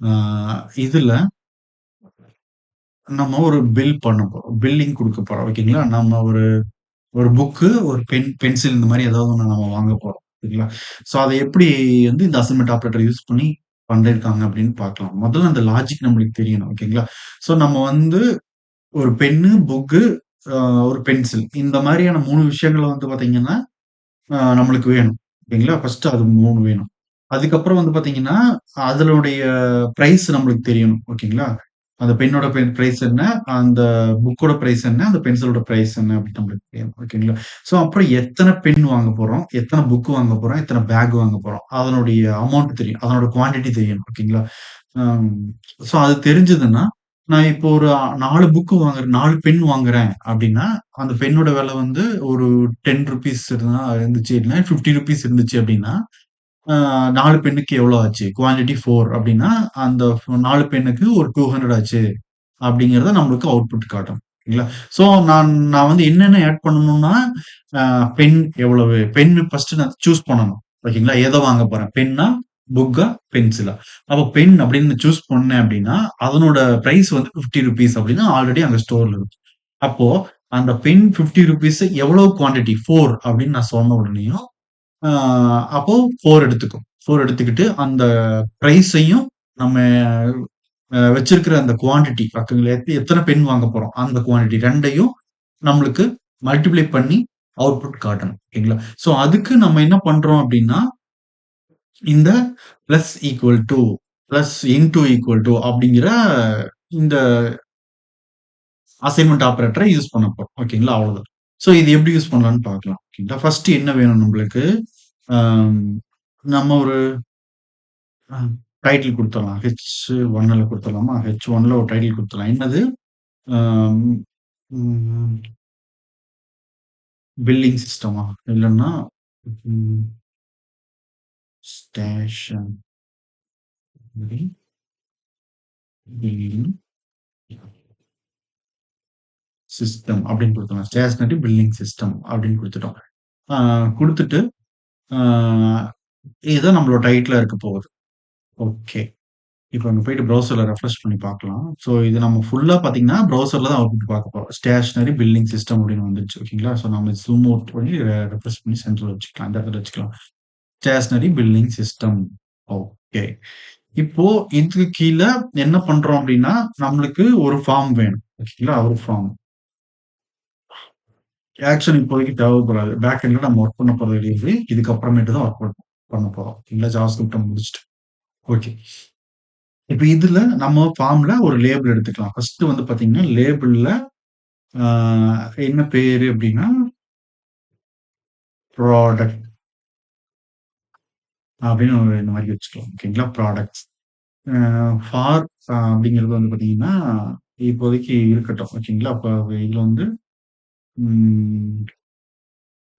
ஆ இதுல நம்ம ஒரு பில் பண்ண போறோம். பில்லிங் குடுக்க போறோம். ஓகேங்களா? நம்ம ஒரு ஒரு புக்கு, ஒரு பென்சில் இந்த மாரி ஏதாவது ஒண்ணு நம்ம வாங்க போறோம். சரிங்களா? ஸோ அத எப்படி வந்து இந்த அசைன்மென்ட் ஆப்பரேட்டர் யூஸ் பண்ணி பண்ணியிருக்காங்க அப்படின்னு பார்க்கலாம். முதல்ல அந்த லாஜிக் நம்மளுக்கு தெரியணும். ஓகேங்களா? ஸோ நம்ம வந்து ஒரு பென்னு, புக்கு, அ ஒரு பென்சில் இந்த மாரியான 3 விஷயங்கள வந்து பார்த்தீங்கன்னா, நம்மளுக்கு வேணும். ஓகேங்களா? ஃபர்ஸ்ட் அது 3 வேணும். அதுக்கப்புறம் வந்து பார்த்தீங்கன்னா, அதனுடைய பிரைஸ் நம்மளுக்கு தெரியணும். ஓகேங்களா? அந்த பென்னோட பிரைஸ் என்ன? அந்த புக்கோட பிரைஸ் என்ன? அந்த பென்சிலோட பிரைஸ் என்ன? அப்படின்னு நம்மளுக்கு தெரியும். ஓகேங்களா? ஸோ அப்புறம் எத்தன பென் வாங்க போறோம்? எத்தன புக் வாங்க போறோம்? எத்தன பேக் வாங்க போறோம்? அதனுடைய அமௌண்ட் தெரியும். அதனோட குவான்டிட்டி தெரியணும். ஓகேங்களா? அம் ஸோ அது தெரிஞ்சதுன்னா, நான் இப்போ ஒரு 4 புக் வாங்குறேன் 4 பென் வாங்குறேன் அப்படின்னா, அந்த பென்னோட விலை வந்து ஒரு ₹10 இருந்துச்சு இல்லன்னா ₹50 இருந்துச்சு அப்படின்னா, ஆ 4 பென்னுக்கு எவ்வளோ ஆச்சு? குவான்டிட்டி 4 அப்டின்னா, அந்த 4 பென்னுக்கு ஒரு 200 ஆச்சு. அப்டிங்கிறத நம்மளுக்கு அவுட்புட் காட்டும். இல்லைங்களா? ஸோ நான் வந்து என்னென்ன ஆட் பண்ணணும்னா, அ பென் எவ்வளவு? பென் ஃபர்ஸ்ட்டு நான் சூஸ் பண்ணணும். ஓகேங்களா? எத வாங்க போறேன்? பென்னா? புக்கா? பென்சிலா? அப்ப பென் அப்டின்னு சூஸ் பண்ணேன் அப்டின்னா, அதனோட பிரைஸ் வந்து ₹50 அப்டின்னு ஆல்ரெடி அங்க ஸ்டோர்ல இருக்கு. அப்போ அந்த பென் ₹50 எவ்வளவு குவான்டிட்டி? 4 அப்டின்னு நான் சொன்ன உடனேயும் ஆ அப்போ 4 எடுத்துக்கும். 4 எடுத்துக்கிட்டு, அந்த பிரைஸையும் நம்ம வச்சிருக்கிற அந்த குவான்டிட்டி ஓகேங்களா? எத்தன பென் வாங்க போறோம்? அந்த குவான்டிட்டி 2யும் நம்மளுக்கு மல்டிப்ளை பண்ணி அவுட்புட் காட்டணும். ஓகேங்களா? ஸோ அதுக்கு நம்ம என்ன பண்றோம் அப்டின்னா, இந்த plus equal to, plus into equal to அப்டிங்கிற இந்த அசைன்மென்ட் ஆப்பரேட்டர யூஸ் பண்ண போறோம். ஓகேங்களா? அவ்வளவுதான். ஸோ இது எப்படி யூஸ் பண்ணலாம்னு பார்க்கலாம். ஓகேங்களா? ஃபர்ஸ்ட் என்ன வேணும் நம்பளுக்கு? அம் நம்ம ஒரு அ டைட்டில் குடுத்துறலாம். H1ல குடுத்துறலாமா? H1ல ஒரு டைட்டில் குடுத்துறலாம். என்னது? அம் ம் பில்லிங் சிஸ்டமா? இல்லன்னா ம் ஸ்டேஷனரி பில்லிங் சிஸ்டம் அப்படின்னு குடுத்துறலாம். ஸ்டேஷனரி பில்லிங் சிஸ்டம் அப்படின்னு குடுத்துட்டோம். ஆ குடுத்துட்டு, ஆ இதுதான் நம்மளோட டைட்டிலா இருக்க போகுது. ஓகே. இப்ப அங்க போயிட்டு ப்ரௌசர்ல ரெஃப்ரெஷ் பண்ணி பார்க்கலாம். ஸோ இது நம்ம ஃபுல்லா பார்த்தீங்கன்னா, ப்ரௌசர்ல தான் அவுட்புட் பார்க்க போறோம். ஸ்டேஷனரி பில்லிங் சிஸ்டம் அப்படின்னு வந்துருச்சு. ஓகேங்களா? ஸோ நம்ம ஜூம் அவுட் பண்ணி ரெஃப்ரெஷ் பண்ணி சென்டர்ல வச்சுக்கலாம். இந்த இடத்துல வச்சுக்கலாம். Stationery billing system. ஓகே. இப்போ இதுக்கு கீழ என்ன பண்றோம் அப்படின்னா, நம்மளுக்கு ஒரு ஃபார்ம் வேணும். ஓகேங்களா? ஒரு ஃபார்ம். ஆக்ஷன் இப்போதைக்கு தேவைப்படாது. பேக் எண்ட்ல நம்ம ஒர்க் பண்ண போறது கிடையாது. இதுக்கப்புறமேட்டு தான் ஒர்க் பண்ண போறோம். இல்ல ஜாவாஸ்கிரிப்ட்ட முடிச்சுட்டு. ஓகே. இப்ப இதுல நம்ம ஃபார்ம்ல ஒரு லேபிள் எடுத்துக்கலாம். ஃபர்ஸ்ட் வந்து பாத்தீங்கன்னா, லேபிள்ல ஆ என்ன பேரு அப்டின்னா, ப்ராடக்ட் அப்படின்னு ஒரு இந்த மாரி வச்சுக்கலாம். ஓகேங்களா? ப்ராடக்ட்ஸ். அ ஃபார் அப்படிங்கிறது வந்து பாத்தீங்கன்னா, இப்போதைக்கு இருக்கட்டும். ஓகேங்களா? அப்ப இதுல வந்து ம்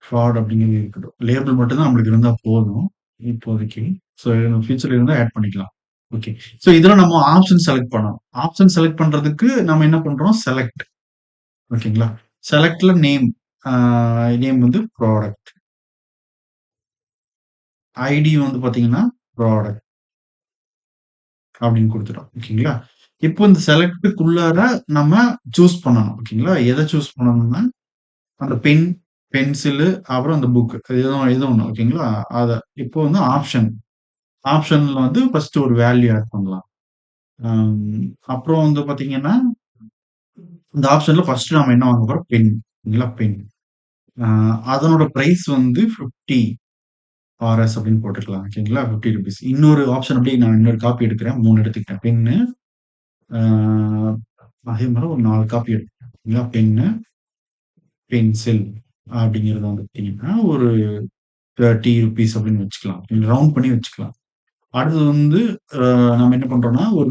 ஃபார்ட் அப்படிங்கிறது இருக்கட்டும். லேபிள் மட்டும் தான் நம்மளுக்கு இருந்தா போதும். இப்போதைக்கு. ஸோ ஃபியூச்சர்ல இருந்தா ஆட் பண்ணிக்கலாம். ஓகே. ஸோ இதுல நம்ம ஆப்ஷன் செலக்ட் பண்ணணும். ஆப்ஷன் செலக்ட் பண்றதுக்கு நம்ம என்ன பண்றோம்? செலக்ட். ஓகேங்களா? செலக்ட்ல நேம். ஆ நேம் வந்து ப்ராடக்ட். ஐடி வந்து பாத்தீங்கன்னா, ப்ராடக்ட் அப்படின்னு குடுத்துட்டோம். ஓகேங்களா? இப்போ இந்த செலக்ட்க்குள்ளார நம்ம சூஸ் பண்ணணும். ஓகேங்களா? எத சூஸ் பண்ணணும்னா, அந்த பென், பென்சிலு அப்புறம் அந்த புக். ஏதோ ஏதோ ஒண்ணு. ஓகேங்களா? அத இப்போ வந்து ஆப்ஷன். ஆப்ஷன்ல வந்து ஃபர்ஸ்ட் ஒரு வேல்யூ ஆட் பண்ணலாம். அம் அப்புறம் வந்து பாத்தீங்கன்னா, இந்த ஆப்ஷன்ல ஃபர்ஸ்ட் நாம என்ன வாங்க போறோம்? பென். ஓகேங்களா? பென். அ அதனோட பிரைஸ் வந்து 50 ஆர்எஸ் அப்படின்னு போட்டுக்கலாம். ஓகேங்களா? ₹50. இன்னொரு ஆப்ஷன் அப்படியே நான் இன்னொரு காப்பி எடுக்கிறேன். 3 எடுத்துக்கிட்டேன். பென்னு, ஆ அதே மாரி ஒரு 4 காப்பி எடுத்துக்கிறேன். ஓகேங்களா? பென்னு, பென்சில் அப்படிங்கிறது வந்து பார்த்தீங்கன்னா, ஒரு ₹30 அப்படின்னு வச்சுக்கலாம். ரவுண்ட் பண்ணி வச்சுக்கலாம். அடுத்தது வந்து நம்ம என்ன பண்றோம்னா, ஒரு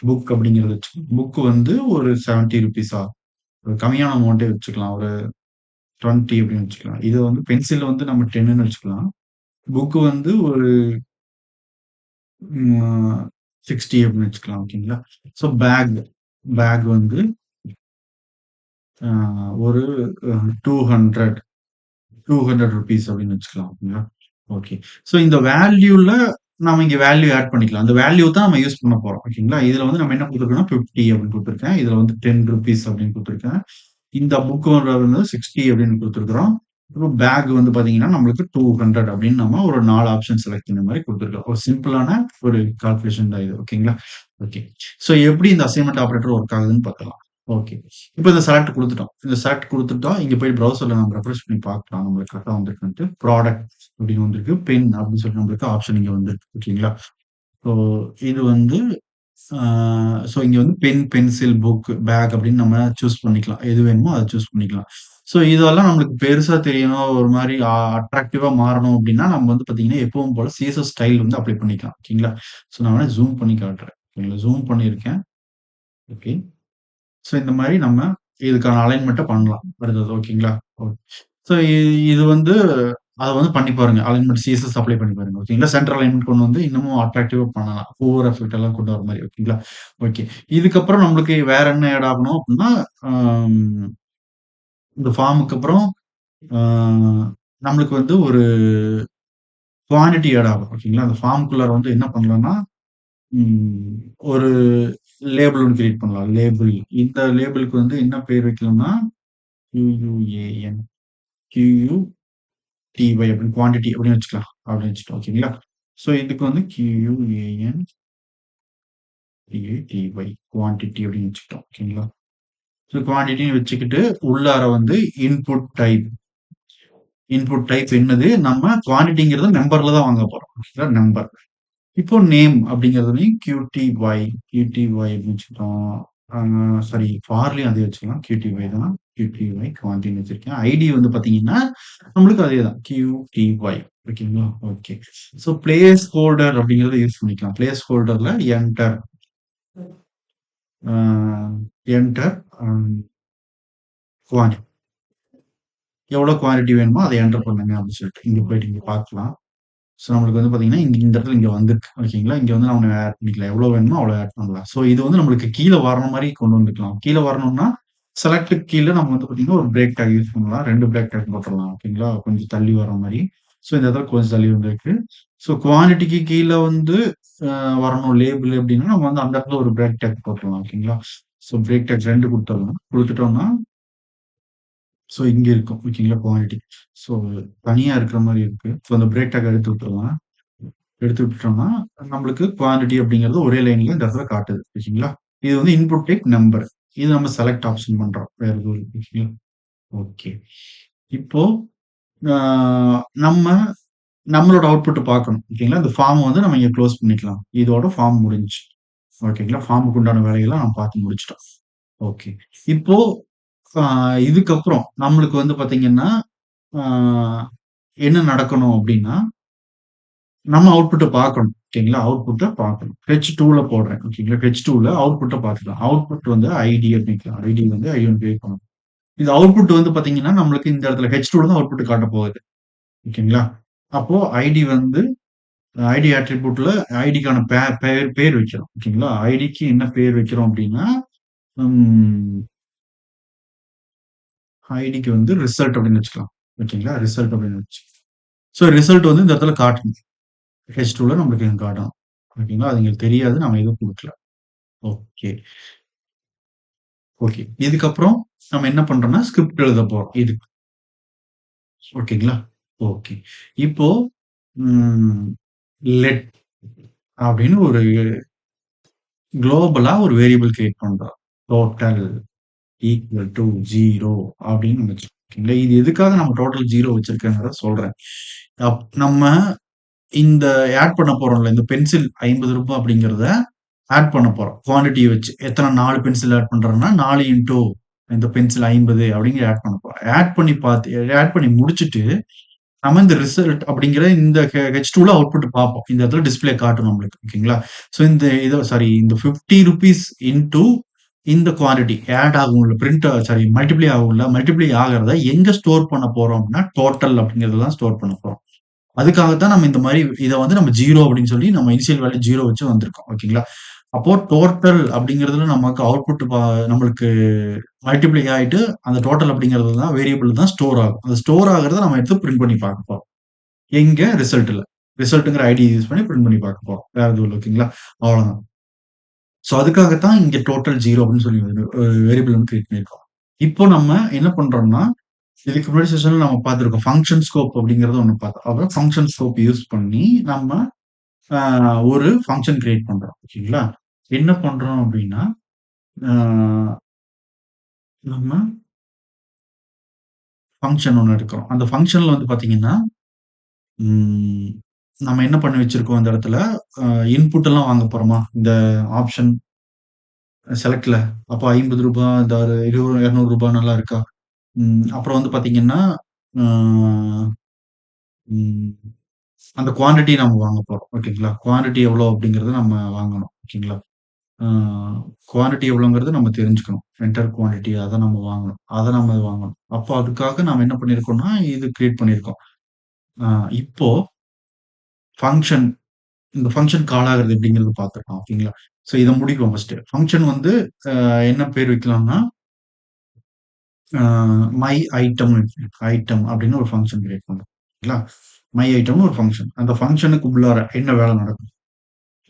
புக் அப்படிங்கிறத வச்சுக்கணும். புக் வந்து ஒரு ₹70 ஒரு கம்மியான அமௌண்ட்டே வச்சுக்கலாம். ஒரு 20 அப்படின்னு வச்சுக்கலாம். இது வந்து பென்சில் வந்து நம்ம 10ன்னு வச்சுக்கலாம். புக் வந்து ஒரு ம் 60 அப்படின்னு வச்சுக்கலாம். ஓகேங்களா? ஸோ பேக் வந்து அ ஒரு 200 ₹200 அப்படின்னு வச்சுக்கலாம். ஓகேங்களா? ஓகே. ஸோ இந்த வேல்யூல நாம இங்க வேல்யூ ஆட் பண்ணிக்கலாம். அந்த வேல்யூ தான் நம்ம யூஸ் பண்ண போறோம். ஓகேங்களா? இதுல வந்து நம்ம என்ன குடுத்துருக்கோம்னா 50 அப்படின்னு குடுத்துருக்கேன். இதுல வந்து ₹10 அப்படின்னு குடுத்துருக்கேன். இந்த புக்கோட வந்து 60 அப்படின்னு குடுத்துருக்கிறோம். அப்புறம் பேக் வந்து பாத்தீங்கன்னா, நம்மளுக்கு 200 அப்படின்னு நம்ம ஒரு 4 ஆப்ஷன் செலக்ட் பண்ண மாரி குடுத்துருக்கோம். ஒரு சிம்பிளான ஒரு கால்குலேஷன் தான் இது. ஓகேங்களா? ஓகே. ஸோ எப்படி இந்த அசைன்மென்ட் ஆப்பரேட்டர் ஒர்க் ஆகுதுன்னு பாக்கலாம். ஓகே. இப்ப இந்த செலக்ட் குடுத்துட்டோம். இந்த செலக்ட் குடுத்துட்டோம். இங்க போய் ப்ரௌசர்ல நம்ம ரெஃப்ரெஷ் பண்ணி பார்க்கலாம். நம்மளுக்கு கரெக்ட்டா வந்திருக்கான்ட்டு. ப்ராடக்ட் அப்படின்னு வந்திருக்கு. பென் அப்படின்னு சொல்லி நம்மளுக்கு ஆப்ஷன் இங்க வந்திருக்கு. ஓகேங்களா? ஸோ இது வந்து ஆ ஸோ இங்க வந்து பென், பென்சில், புக், பேக் அப்படின்னு நம்ம சூஸ் பண்ணிக்கலாம். எது வேணுமோ அத சூஸ் பண்ணிக்கலாம். ஸோ இதெல்லாம் நம்மளுக்கு பெருசா தெரியணும், ஒரு மாரி அட்ராக்டிவா மாறணும் அப்படின்னா, நம்ம வந்து பார்த்தீங்கன்னா, எப்பவும் போல சிஎஸ்எஸ் ஸ்டைல் வந்து அப்ளை பண்ணிக்கலாம். ஓகேங்களா? ஸோ நான் வேணா ஜூம் பண்ணி காட்டுறேன். ஓகேங்களா? ஜூம் பண்ணியிருக்கேன். ஓகே. ஸோ இந்த மாரி நம்ம இதுக்கான அலைன்மென்ட்ட பண்ணலாம். அடுத்தது ஓகேங்களா? ஓகே. ஸோ இது வந்து அத வந்து பண்ணி பாருங்க. அலைன்மென்ட் சிஎஸ்எஸ் அப்ளை பண்ணி பாருங்க. ஓகேங்களா? சென்டர் அலைன்மென்ட் கொண்டு வந்து இன்னமும் அட்ராக்டிவா பண்ணலாம். ஓவர் எஃபெக்ட் எல்லாம் கொண்டு வர மாரி. ஓகேங்களா? ஓகே. இதுக்கப்புறம் நம்மளுக்கு வேற என்ன ஆட் ஆகணும் அப்டின்னா, அம் இந்த ஃபார்முக்கு அப்புறம் ஆ நம்மளுக்கு வந்து ஒரு குவான்டிட்டி ஆட் ஆகும். ஓகேங்களா? அந்த ஃபார்ம்க்குள்ளார வந்து என்ன பண்ணலாம்னா, ம் ஒரு லேபிள் ஒண்ணு கிரியேட் பண்ணலாம். லேபிள். இந்த லேபிளுக்கு வந்து என்ன பேர் வைக்கலாம்னா, QUAN QUTY அப்படின்னு குவான்டிட்டி அப்படின்னு வச்சுக்கலாம். அப்படின்னு வச்சுட்டோம். ஓகேங்களா? ஸோ இதுக்கு வந்து QUANTITY குவான்டிட்டி அப்படின்னு வச்சுக்கிட்டோம். ஓகேங்களா? ஸோ குவான்டிட்டின்னு வச்சுக்கிட்டு உள்ளார வந்து இன்புட் டைப். இன்புட் டைப் என்னது? நம்ம குவான்டிட்டிங்கிறத நம்பர்ல தான் வாங்க போறோம். ஓகேங்களா? நம்பர். இப்போ நேம் அப்படிங்கிறதுலயும் QTY அப்படின்னு வச்சுக்கிட்டோம். ஆ சாரி ஃபார்லயும் அதே வச்சுக்கலாம். QTY தான். QTY குவான்டிட்டின்னு வச்சிருக்கேன். ஐடி வந்து பார்த்தீங்கன்னா, நம்மளுக்கு அதே தான். QTY ஓகேங்களா? ஓகே. ஸோ பிளேஸ் ஹோல்டர் அப்படிங்கிறத யூஸ் பண்ணிக்கலாம். பிளேஸ் ஹோல்டர்ல என்டர் ஆ என்டர் குவான்டிட்டி எவ்வளோ குவான்டிட்டி வேணுமோ அத என்டர் பண்ணுங்க அப்படின்னு சொல்லிட்டு இங்க போயிட்டு இங்க பார்க்கலாம். ஸோ நம்மளுக்கு வந்து பார்த்தீங்கன்னா, இந்த இடத்துல இங்க வந்திருக்கு. ஓகேங்களா? இங்க வந்து நம்ம ஆட் பண்ணிக்கலாம். எவ்வளோ வேணுமோ அவ்வளோ ஆட் பண்ணலாம். ஸோ இது வந்து நம்மளுக்கு கீழ வர்ற மாரி கொண்டு வந்துக்கலாம். கீழ வரணும்னா, செலக்ட்க்கு கீழ நம்ம வந்து பார்த்தீங்கன்னா, ஒரு பிரேக் டாக் யூஸ் பண்ணலாம். 2 பிரேக் டாக் போட்டுறலாம். ஓகேங்களா? கொஞ்சம் தள்ளி வர மாரி. ஸோ இந்த இடத்துல கொஞ்சம் தள்ளி வந்திருக்கு. ஸோ குவான்டிட்டிக்கு கீழ வந்து வரணும் லேபிள் அப்படின்னா, நம்ம வந்து அந்த இடத்துல ஒரு பிரேக் டேக் போட்டுறலாம். ஓகேங்களா? ஸோ பிரேக் டேக் 2 குடுத்துறலாம். குடுத்துட்டோம்னா, ஸோ இங்க இருக்கும். ஓகேங்களா? குவான்டிட்டி. ஸோ தனியா இருக்கிற மாரி இருக்கு. ஸோ அந்த பிரேக் டேக் எடுத்து விட்டுறலாம். எடுத்து விட்டுட்டோம்னா, நம்மளுக்கு குவான்டிட்டி அப்படிங்கிறது ஒரே லைன்ல இந்த இடத்துல காட்டுது. ஓகேங்களா? இது வந்து இன்புட் டைப் நம்பர். இது நம்ம செலக்ட் ஆப்ஷன் பண்றோம். வேற எதுவும் இல்ல. ஓகேங்களா? ஓகே. இப்போ ஆ நம்ம நம்மளோட அவுட்புட் பார்க்கணும். ஓகேங்களா? இந்த ஃபார்ம் வந்து நம்ம இங்க குளோஸ் பண்ணிக்கலாம். இதோட ஃபார்ம் முடிஞ்சுச்சு. ஓகேங்களா? ஃபார்முக்கு உண்டான வேலையெல்லாம் நம்ம பார்த்து முடிச்சுட்டோம். ஓகே. இப்போ ஆ இதுக்கப்புறம் நம்மளுக்கு வந்து பார்த்தீங்கன்னா, ஆ என்ன நடக்கணும் அப்டின்னா, நம்ம அவுட்புட்ட பார்க்கணும். ஓகேங்களா? அவுட்புட்ட பார்க்கணும். H2ல போடுறேன். ஓகேங்களா? H2ல அவுட்புட்ட பார்த்துக்கலாம். அவுட்புட் வந்து ஐடி அப்டின்க்கலாம். ஐடி வந்து ஐ1 கிரியேட் பண்ணணும். இந்த அவுட்புட் வந்து பார்த்தீங்கன்னா, நம்மளுக்கு இந்த இடத்துல H2ல தான் அவுட்புட் காட்டப் போகுது. ஓகேங்களா? அப்போ ஐடி வந்து ஐடி அட்ரிபியூட்ல ஐடிக்கான பேர் வைக்கிறோம். ஓகேங்களா? ஐடிக்கு என்ன பேர் வைக்கிறோம் அப்டின்னா, ம் ஐடிக்கு வந்து ரிசல்ட் அப்படின்னு வச்சுக்கலாம். ஓகேங்களா? ரிசல்ட் அப்படின்னு வச்சு. ஸோ ரிசல்ட் வந்து இந்த இடத்துல காட்டணும். H2ல நம்மளுக்கு இங்க காட்டணும். ஓகேங்களா? அது எங்களுக்கு தெரியாது. நம்ம எதுவும் குடுக்கல. Okay, okay. இதுக்கப்புறம் நம்ம என்ன பண்றோம்னா, ஸ்கிரிப்ட் எழுத போறோம். இதுக்கு. ஓகேங்களா? ஓகே. இப்போ ம் லெட் அப்படின்னு ஒரு குளோபலா ஒரு வேரியபிள் கிரியேட் பண்றோம். டோட்டல் ஈக்குவல் டூ 0 அப்படின்னு நம்ம வச்சிருக்கோம். ஓகேங்களா? இது எதுக்காக நம்ம டோட்டல் 0 வச்சிருக்கேங்கிறத சொல்றேன். நம்ம இந்த ஆட் பண்ண போறோம்ல, இந்த பென்சில் ரூ. 50 அப்படிங்கிறத ஆட் பண்ண போறோம். குவான்டிட்டிய வச்சு. எத்தன 4 பென்சில் ஆட் பண்றோம்னா, 4 இன்டூ இந்த பென்சில் 50 அப்படிங்கிற ஆட் பண்ண போறோம். ஆட் பண்ணி முடிச்சுட்டு, நம்ம இந்த ரிசல்ட் அப்படிங்கிற இந்த H2ல அவுட்புட் பார்ப்போம். இந்த இடத்துல டிஸ்ப்ளே காட்டும் நம்மளுக்கு. ஓகேங்களா? ஸோ இந்த இத சாரி இந்த ₹50 இன்டூ இந்த குவான்டிட்டி ஆட் ஆகும்ல மல்டிப்ளை ஆகுறத எங்க ஸ்டோர் பண்ண போறோம் அப்படின்னா, டோட்டல் அப்படிங்கிறதுல தான் ஸ்டோர் பண்ண போறோம். அதுக்காகத்தான் நம்ம இந்த மாரி இத வந்து நம்ம 0 அப்படின்னு சொல்லி நம்ம இனிஷியல் வேல்யூ 0 வச்சு வந்திருக்கோம். ஓகேங்களா? அப்போ டோட்டல் அப்படிங்கிறதுல நமக்கு அவுட்புட் நம்மளுக்கு மல்டிப்ளை ஆயிட்டு, அந்த டோட்டல் அப்படிங்கிறது தான் வேரியபிள் தான் ஸ்டோர் ஆகும். அந்த ஸ்டோர் ஆகுறத நம்ம எடுத்து பிரிண்ட் பண்ணி பார்க்க போறோம். எங்க? ரிசல்ட்ல. ரிசல்ட்ங்கிற ஐடி யூஸ் பண்ணி பிரிண்ட் பண்ணி பார்க்க போறோம். வேற எதுவும் இல்ல. ஓகேங்களா? அவ்வளவுதான். சோ அதுக்காகத்தான் இங்க டோட்டல் 0 அப்படின்னு சொல்லி ஒரு வேரியபிள் வந்து கிரியேட் பண்ணியிருக்கோம். இப்போ நம்ம என்ன பண்றோம்னா, இதுக்கு முன்னாடி செஷன்ல நம்ம பார்த்திருக்கோம். ஃபங்ஷன் ஸ்கோப் அப்படிங்கிறது ஒண்ணு பார்த்தோம். அப்புறம் ஃபங்ஷன் ஸ்கோப் யூஸ் பண்ணி நம்ம அ ஒரு ஃபங்ஷன் கிரியேட் பண்றோம். ஓகேங்களா? என்ன பண்றோம் அப்படின்னா, அ நம்ம ஃபங்ஷன் ஒண்ணு எடுக்கிறோம். அந்த ஃபங்ஷன்ல வந்து பார்த்தீங்கன்னா, ம் நம்ம என்ன பண்ணி வச்சிருக்கோம் அந்த இடத்துல, அ இன்புட் எல்லாம் வாங்க போறோமா? இந்த ஆப்ஷன் செலக்ட்ல. அப்போ ரூ. 50 இந்த ரூ. 200 நல்லா இருக்கா? அப்புறம் வந்து பார்த்தீங்கன்னா, அ ம் அந்த குவான்டிட்டி நம்ம வாங்க போறோம். ஓகேங்களா? குவான்டிட்டி எவ்வளோ அப்படிங்கிறத நம்ம வாங்கணும். ஓகேங்களா? ஆ குவான்டிட்டி எவ்வளோங்கிறத நம்ம தெரிஞ்சுக்கணும். என்டர் குவான்டிட்டி அத நம்ம வாங்கணும். அத நம்ம வாங்கணும். அப்போ அதுக்காக நாம என்ன பண்ணியிருக்கோம்னா, இது கிரியேட் பண்ணியிருக்கோம். ஆ இப்போ ஃபங்ஷன் இந்த ஃபங்ஷன் கால் ஆகுறது எப்படிங்கிறது பார்த்துருக்கோம். ஓகேங்களா? ஸோ இத முடிப்போம் ஃபர்ஸ்ட்டு. ஃபங்ஷன் வந்து என்ன பேர் வைக்கலாம்னா, ஆ மை ஐட்டம் ஐட்டம் அப்படின்னு ஒரு ஃபங்ஷன் கிரியேட் பண்றோம். ஓகேங்களா? மை ஐட்டம்னு ஒரு ஃபங்ஷன். அந்த ஃபங்ஷனுக்கு உள்ளார என்ன வேலை நடக்கும்?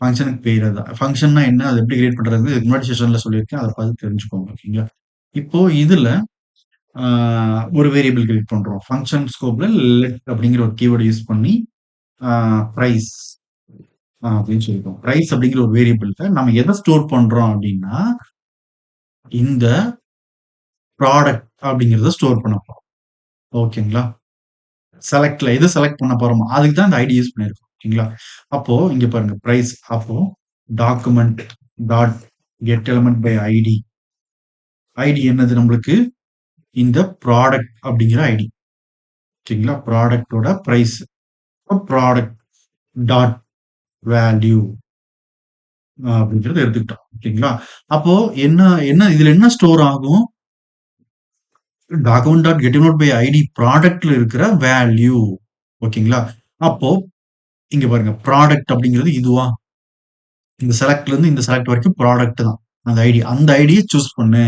ஃபங்ஷனுக்கு பேர் அதான். ஃபங்ஷன்னா என்ன? அத எப்படி கிரியேட் பண்றது? இதுக்கு முன்னாடி செஷன்ல சொல்லியிருக்கேன். அத பார்த்து தெரிஞ்சுக்கோங்க. ஓகேங்களா? இப்போ இதுல ஆ ஒரு வேரியபிள் கிரியேட் பண்றோம். ஃபங்ஷன் ஸ்கோப்ல லெட் அப்படிங்கிற ஒரு கீவேர்ட் யூஸ் பண்ணி ஆ பிரைஸ் அப்படின்னு சொல்லிருக்கோம். பிரைஸ் அப்படிங்கிற ஒரு வேரியபிள்ல நம்ம எத ஸ்டோர் பண்றோம் அப்படின்னா, இந்த ப்ராடக்ட் அப்படிங்கிறத ஸ்டோர் பண்ண போறோம். ஓகேங்களா? எத செலக்ட் பண்ண போறோமோ, அதுக்கு தான் இந்த ஐடி யூஸ் பண்ணியிருக்கோம். ஓகேங்களா? அப்போ இங்க பாருங்க பிரைஸ் அப்போ document dot get element by ID. ID என்னது நம்மளுக்கு? இந்த ப்ராடக்ட் அப்படிங்கிற ஐடி. ஓகேங்களா? ப்ராடக்ட்டோட பிரைஸ். ப்ராடக்ட் டாட் வேல்யூ அப்படிங்கிறத எடுத்துக்கிட்டோம். ஓகேங்களா? அப்போ என்ன என்ன இதுல என்ன ஸ்டோர் ஆகும்? Document dot get node by ID ப்ராடக்ட்ல இருக்கிற வேல்யூ. ஓகேங்களா? அப்போ இங்க பாருங்க ப்ராடக்ட் அப்படிங்கிறது இதுவா? இந்த செலக்ட்ல இருந்து இந்த செலக்ட் வரைக்கும் ப்ராடக்ட் தான். அந்த ஐடி. அந்த ஐடிய சூஸ் பண்ணு.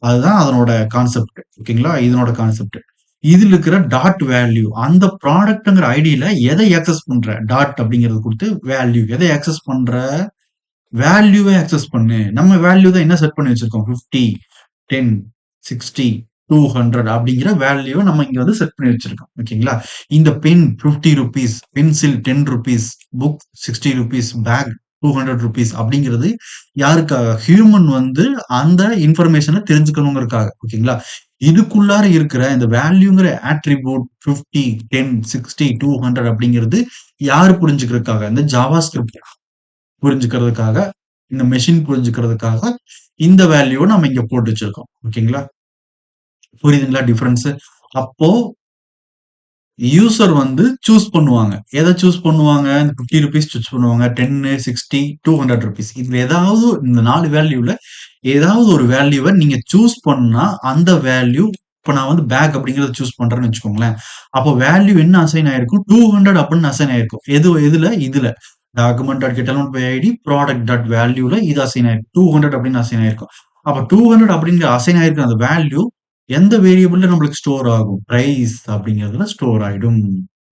அதுதான் அதனோட கான்செப்ட். ஓகேங்களா? இதனோட கான்செப்ட். இதுல இருக்கிற டாட் வேல்யூ அந்த ப்ராடக்ட்ங்கிற ஐடியில எதை ஆக்சஸ் பண்ற டாட் அப்படிங்கறது கொடுத்து வேல்யூ எதை ஆக்சஸ் பண்ற வேல்யூவை ஆக்சஸ் பண்ணு. நம்ம வேல்யூ தான் என்ன செட் பண்ணி வச்சிருக்கோம் 50, 10, 60, 200 அப்படிங்கிற வேல்யூ நம்ம இங்க வந்து செட் பண்ணி வச்சிருக்கோம். ஓகேங்களா? இந்த pen 50 rupees, pencil 10 rupees, book 60 rupees, bag 200 rupees அப்படிங்கிறது யாருக்காக? ஹியூமன் வந்து அந்த இன்ஃபர்மேஷனை தெரிஞ்சுக்கணுங்கிறதுக்காக. ஓகேங்களா? இதுக்குள்ளார இருக்கிற இந்த வேல்யூங்கிற ஆட்ரிபியூட் 50, 10, 60, 200 அப்படிங்கிறது யாரு புரிஞ்சுக்கிறதுக்காக? இந்த ஜாவா ஸ்கிரிப்ட் புரிஞ்சுக்கிறதுக்காக, இந்த மெஷின் புரிஞ்சுக்கிறதுக்காக இந்த வேல்யூவ நம்ம இங்க போட்டு வச்சிருக்கோம். ஓகேங்களா? புரியுதுங்களா டிஃபரன்ஸ்? அப்போ யூசர் வந்து சூஸ் பண்ணுவாங்க. எத சூஸ் பண்ணுவாங்க? இந்த 50 ரூபீஸ் சூஸ் பண்ணுவாங்க. 10, 60, 200 ரூபீஸ். இதுல ஏதாவது இந்த 4 வேல்யூல ஏதாவது ஒரு வேல்யூவ நீங்க சூஸ் பண்ணா, அந்த வேல்யூ இப்ப நான் வந்து பேக் அப்படிங்கிறத சூஸ் பண்றேன்னு வச்சுக்கோங்களேன். அப்போ வேல்யூ என்ன அசைன் ஆயிருக்கும்? 200 அப்படின்னு அசைன் ஆயிருக்கும். எதுல? இதுல. Document dot get element by ID product dot வேல்யூல இது அசைன் ஆயிருக்கும். 200 அப்படின்னு அசைன் ஆயிருக்கும். அப்ப 200 அப்படிங்கிற அசைன் ஆயிருக்கிற அந்த வேல்யூ எந்த வேரியபிள்ல நம்மளுக்கு ஸ்டோர் ஆகும்? பிரைஸ் அப்படிங்கிறதுல ஸ்டோர் ஆயிடும்.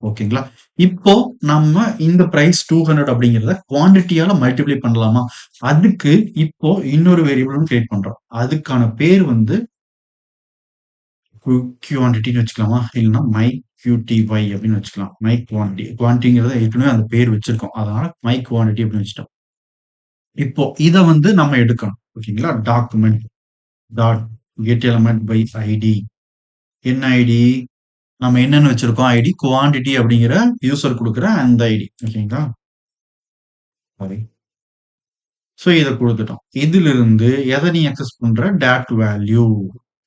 ஓகேங்களா? இப்போ நம்ம இந்த பிரைஸ் 200 அப்படிங்கிறத குவான்டிட்டியால மல்டிப்ளை பண்ணலாமா? அதுக்கு இப்போ இன்னொரு வேரியபிளும் கிரியேட் பண்றோம். அதுக்கான பேர் வந்து குவான்டிட்டின்னு வச்சுக்கலாமா? இல்லன்னா மை QTY அப்படின்னு வச்சுக்கலாம். My quantity. குவான்டிட்டிங்கிறத ஏற்கனவே அந்த பேர் வச்சிருக்கோம். அதனால மை குவான்டிட்டி அப்படின்னு வச்சுட்டோம். இப்போ இத வந்து நம்ம எடுக்கணும். ஓகேங்களா? Document dot get element by ID. என்ன ஐடி? நம்ம என்னன்னு வச்சிருக்கோம் ஐடி? குவான்டிட்டி அப்படிங்கிற யூசர் குடுக்குற அந்த ஐடி. ஓகேங்களா? சாரி. சோ இத குடுத்துட்டோம். இதிலிருந்து எத நீ அக்சஸ் பண்ற? Dot value.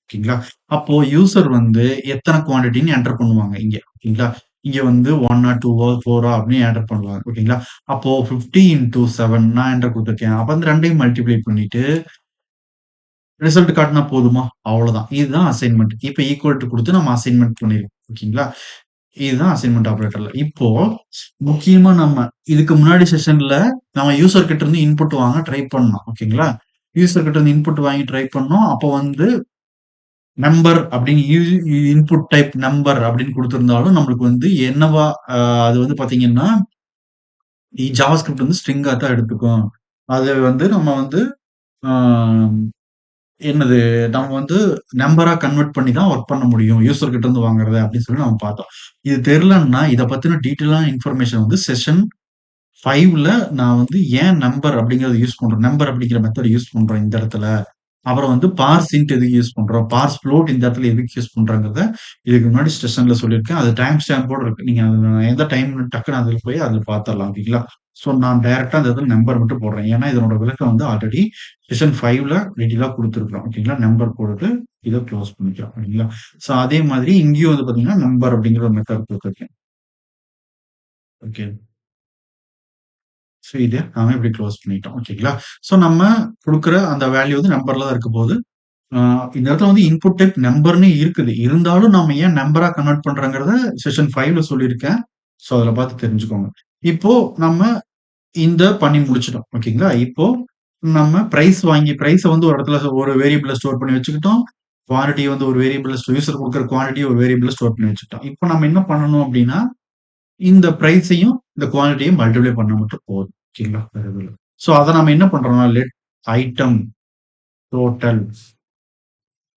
ஓகேங்களா? அப்போ யூசர் வந்து எத்தன குவான்டிட்டின்னு என்டர் பண்ணுவாங்க இங்க. ஓகேங்களா? இங்க வந்து 1 2 4 அப்படின்னு என்டர் பண்ணுவாங்க. ஓகேங்களா? அப்போ 50 இன்டூ 7 நான் என்டர் குடுத்துருக்கேன். அப்ப அந்த 2யும் மல்டிப்ளை பண்ணிட்டு ரிசல்ட் காட்டுனா போதுமா? அவ்வளவுதான். இதுதான் அசைன்மென்ட். இப்ப ஈக்குவல் டூ குடுத்து நம்ம அசைன்மென்ட் பண்ணிருக்கோம். ஓகேங்களா? இதுதான் அசைன்மென்ட் ஆப்பரேட்டர்ல. இப்போ முக்கியமா நம்ம இதுக்கு முன்னாடி செஷன்ல நம்ம யூசர் கிட்ட இருந்து இன்புட் வாங்க ட்ரை பண்ணோம். ஓகேங்களா? யூசர் கிட்ட இருந்து இன்புட் வாங்கி ட்ரை பண்ணோம். அப்போ வந்து நம்பர் அப்படின்னு இன்புட் டைப் நம்பர் அப்படின்னு குடுத்திருந்தாலும் நம்மளுக்கு வந்து என்னவா அது வந்து பாத்தீங்கன்னா, ஜாவாஸ்கிரிப்ட் வந்து ஸ்ட்ரிங்கா தான் எடுத்துக்கும். அது வந்து நம்ம வந்து ஆ என்னது நம்ம வந்து நம்பரா கன்வெர்ட் பண்ணி தான் வொர்க் பண்ண முடியும். யூசர் கிட்ட இருந்து வாங்குறத அப்படின்னு சொல்லி நம்ம பார்த்தோம். இது தெரியலன்னா, இத பத்தின டீட்டெயிலான இன்ஃபர்மேஷன் வந்து செஷன் 5ல நான் வந்து ஏன் நம்பர் அப்படிங்கிறத யூஸ் பண்றோம். நம்பர் அப்படிங்கிற மெத்தட் யூஸ் பண்றோம் இந்த இடத்துல. அப்புறம் வந்து பார்ஸ் இன்ட் எதுக்கு யூஸ் பண்றோம். பார்ஸ் ஃப்ளோட் இந்த இடத்துல எதுக்கு யூஸ் பண்றோங்கிறத இதுக்கு முன்னாடி செஷன்ல சொல்லியிருக்கேன். அது டைம் ஸ்டாம்போட இருக்கு. நீங்க அது எந்த டைம் டக்குனு அதுல போய் அதுல பார்த்துரலாம். ஓகேங்களா? ஸோ நான் டைரக்ட்டா அந்த இடத்துல நம்பர் மட்டும் போடுறேன். ஏன்னா இதனோட விளக்கம் வந்து ஆல்ரெடி செஷன் 5ல டீட்டெயிலா குடுத்துருக்கிறோம். ஓகேங்களா? நம்பர் போட்டுட்டு இத குளோஸ் பண்ணிக்கிறோம். ஓகேங்களா? ஸோ அதே மாதிரி இங்கேயும் வந்து பார்த்தீங்கன்னா, நம்பர் அப்படிங்கிற ஒரு மெத்தட் குடுத்துருக்கேன். ஓகே. ஸோ இத நாம இப்படி குளோஸ் பண்ணிட்டோம். ஓகேங்களா? ஸோ நம்ம குடுக்குற அந்த வேல்யூ வந்து நம்பர்ல தான் இருக்க போகுது. ஆ இந்த இடத்துல வந்து இன்புட் டைப் நம்பர்ன்னு இருக்குது. இருந்தாலும் நாம ஏன் நம்பரா கன்வெர்ட் பண்றோங்கிறத செஷன் 5ல சொல்லியிருக்கேன். ஸோ அதுல பார்த்து தெரிஞ்சுக்கோங்க. இப்போ நம்ம இந்த பண்ணி முடிச்சுட்டோம். ஓகேங்களா? இப்போ நம்ம பிரைஸ வந்து ஒரு இடத்துல ஒரு வேரியபிள்ல ஸ்டோர் பண்ணி வச்சுக்கிட்டோம். குவான்டிட்டி வந்து ஒரு வேரியபிள்ல யூசர் குடுக்குற குவான்டிட்டி ஒரு வேரியபிள்ல ஸ்டோர் பண்ணி வச்சுக்கிட்டோம். இப்போ நம்ம என்ன பண்ணணும் அப்டின்னா, இந்த பிரைஸையும், இந்த குவான்டிட்டியும் மல்டிப்ளை பண்ணா மட்டும் போதும். ஓகேங்களா? வேற எதுவும் இல்ல. சோ அத நம்ம என்ன பண்றோம்னா, லெட் ஐட்டம் டோட்டல்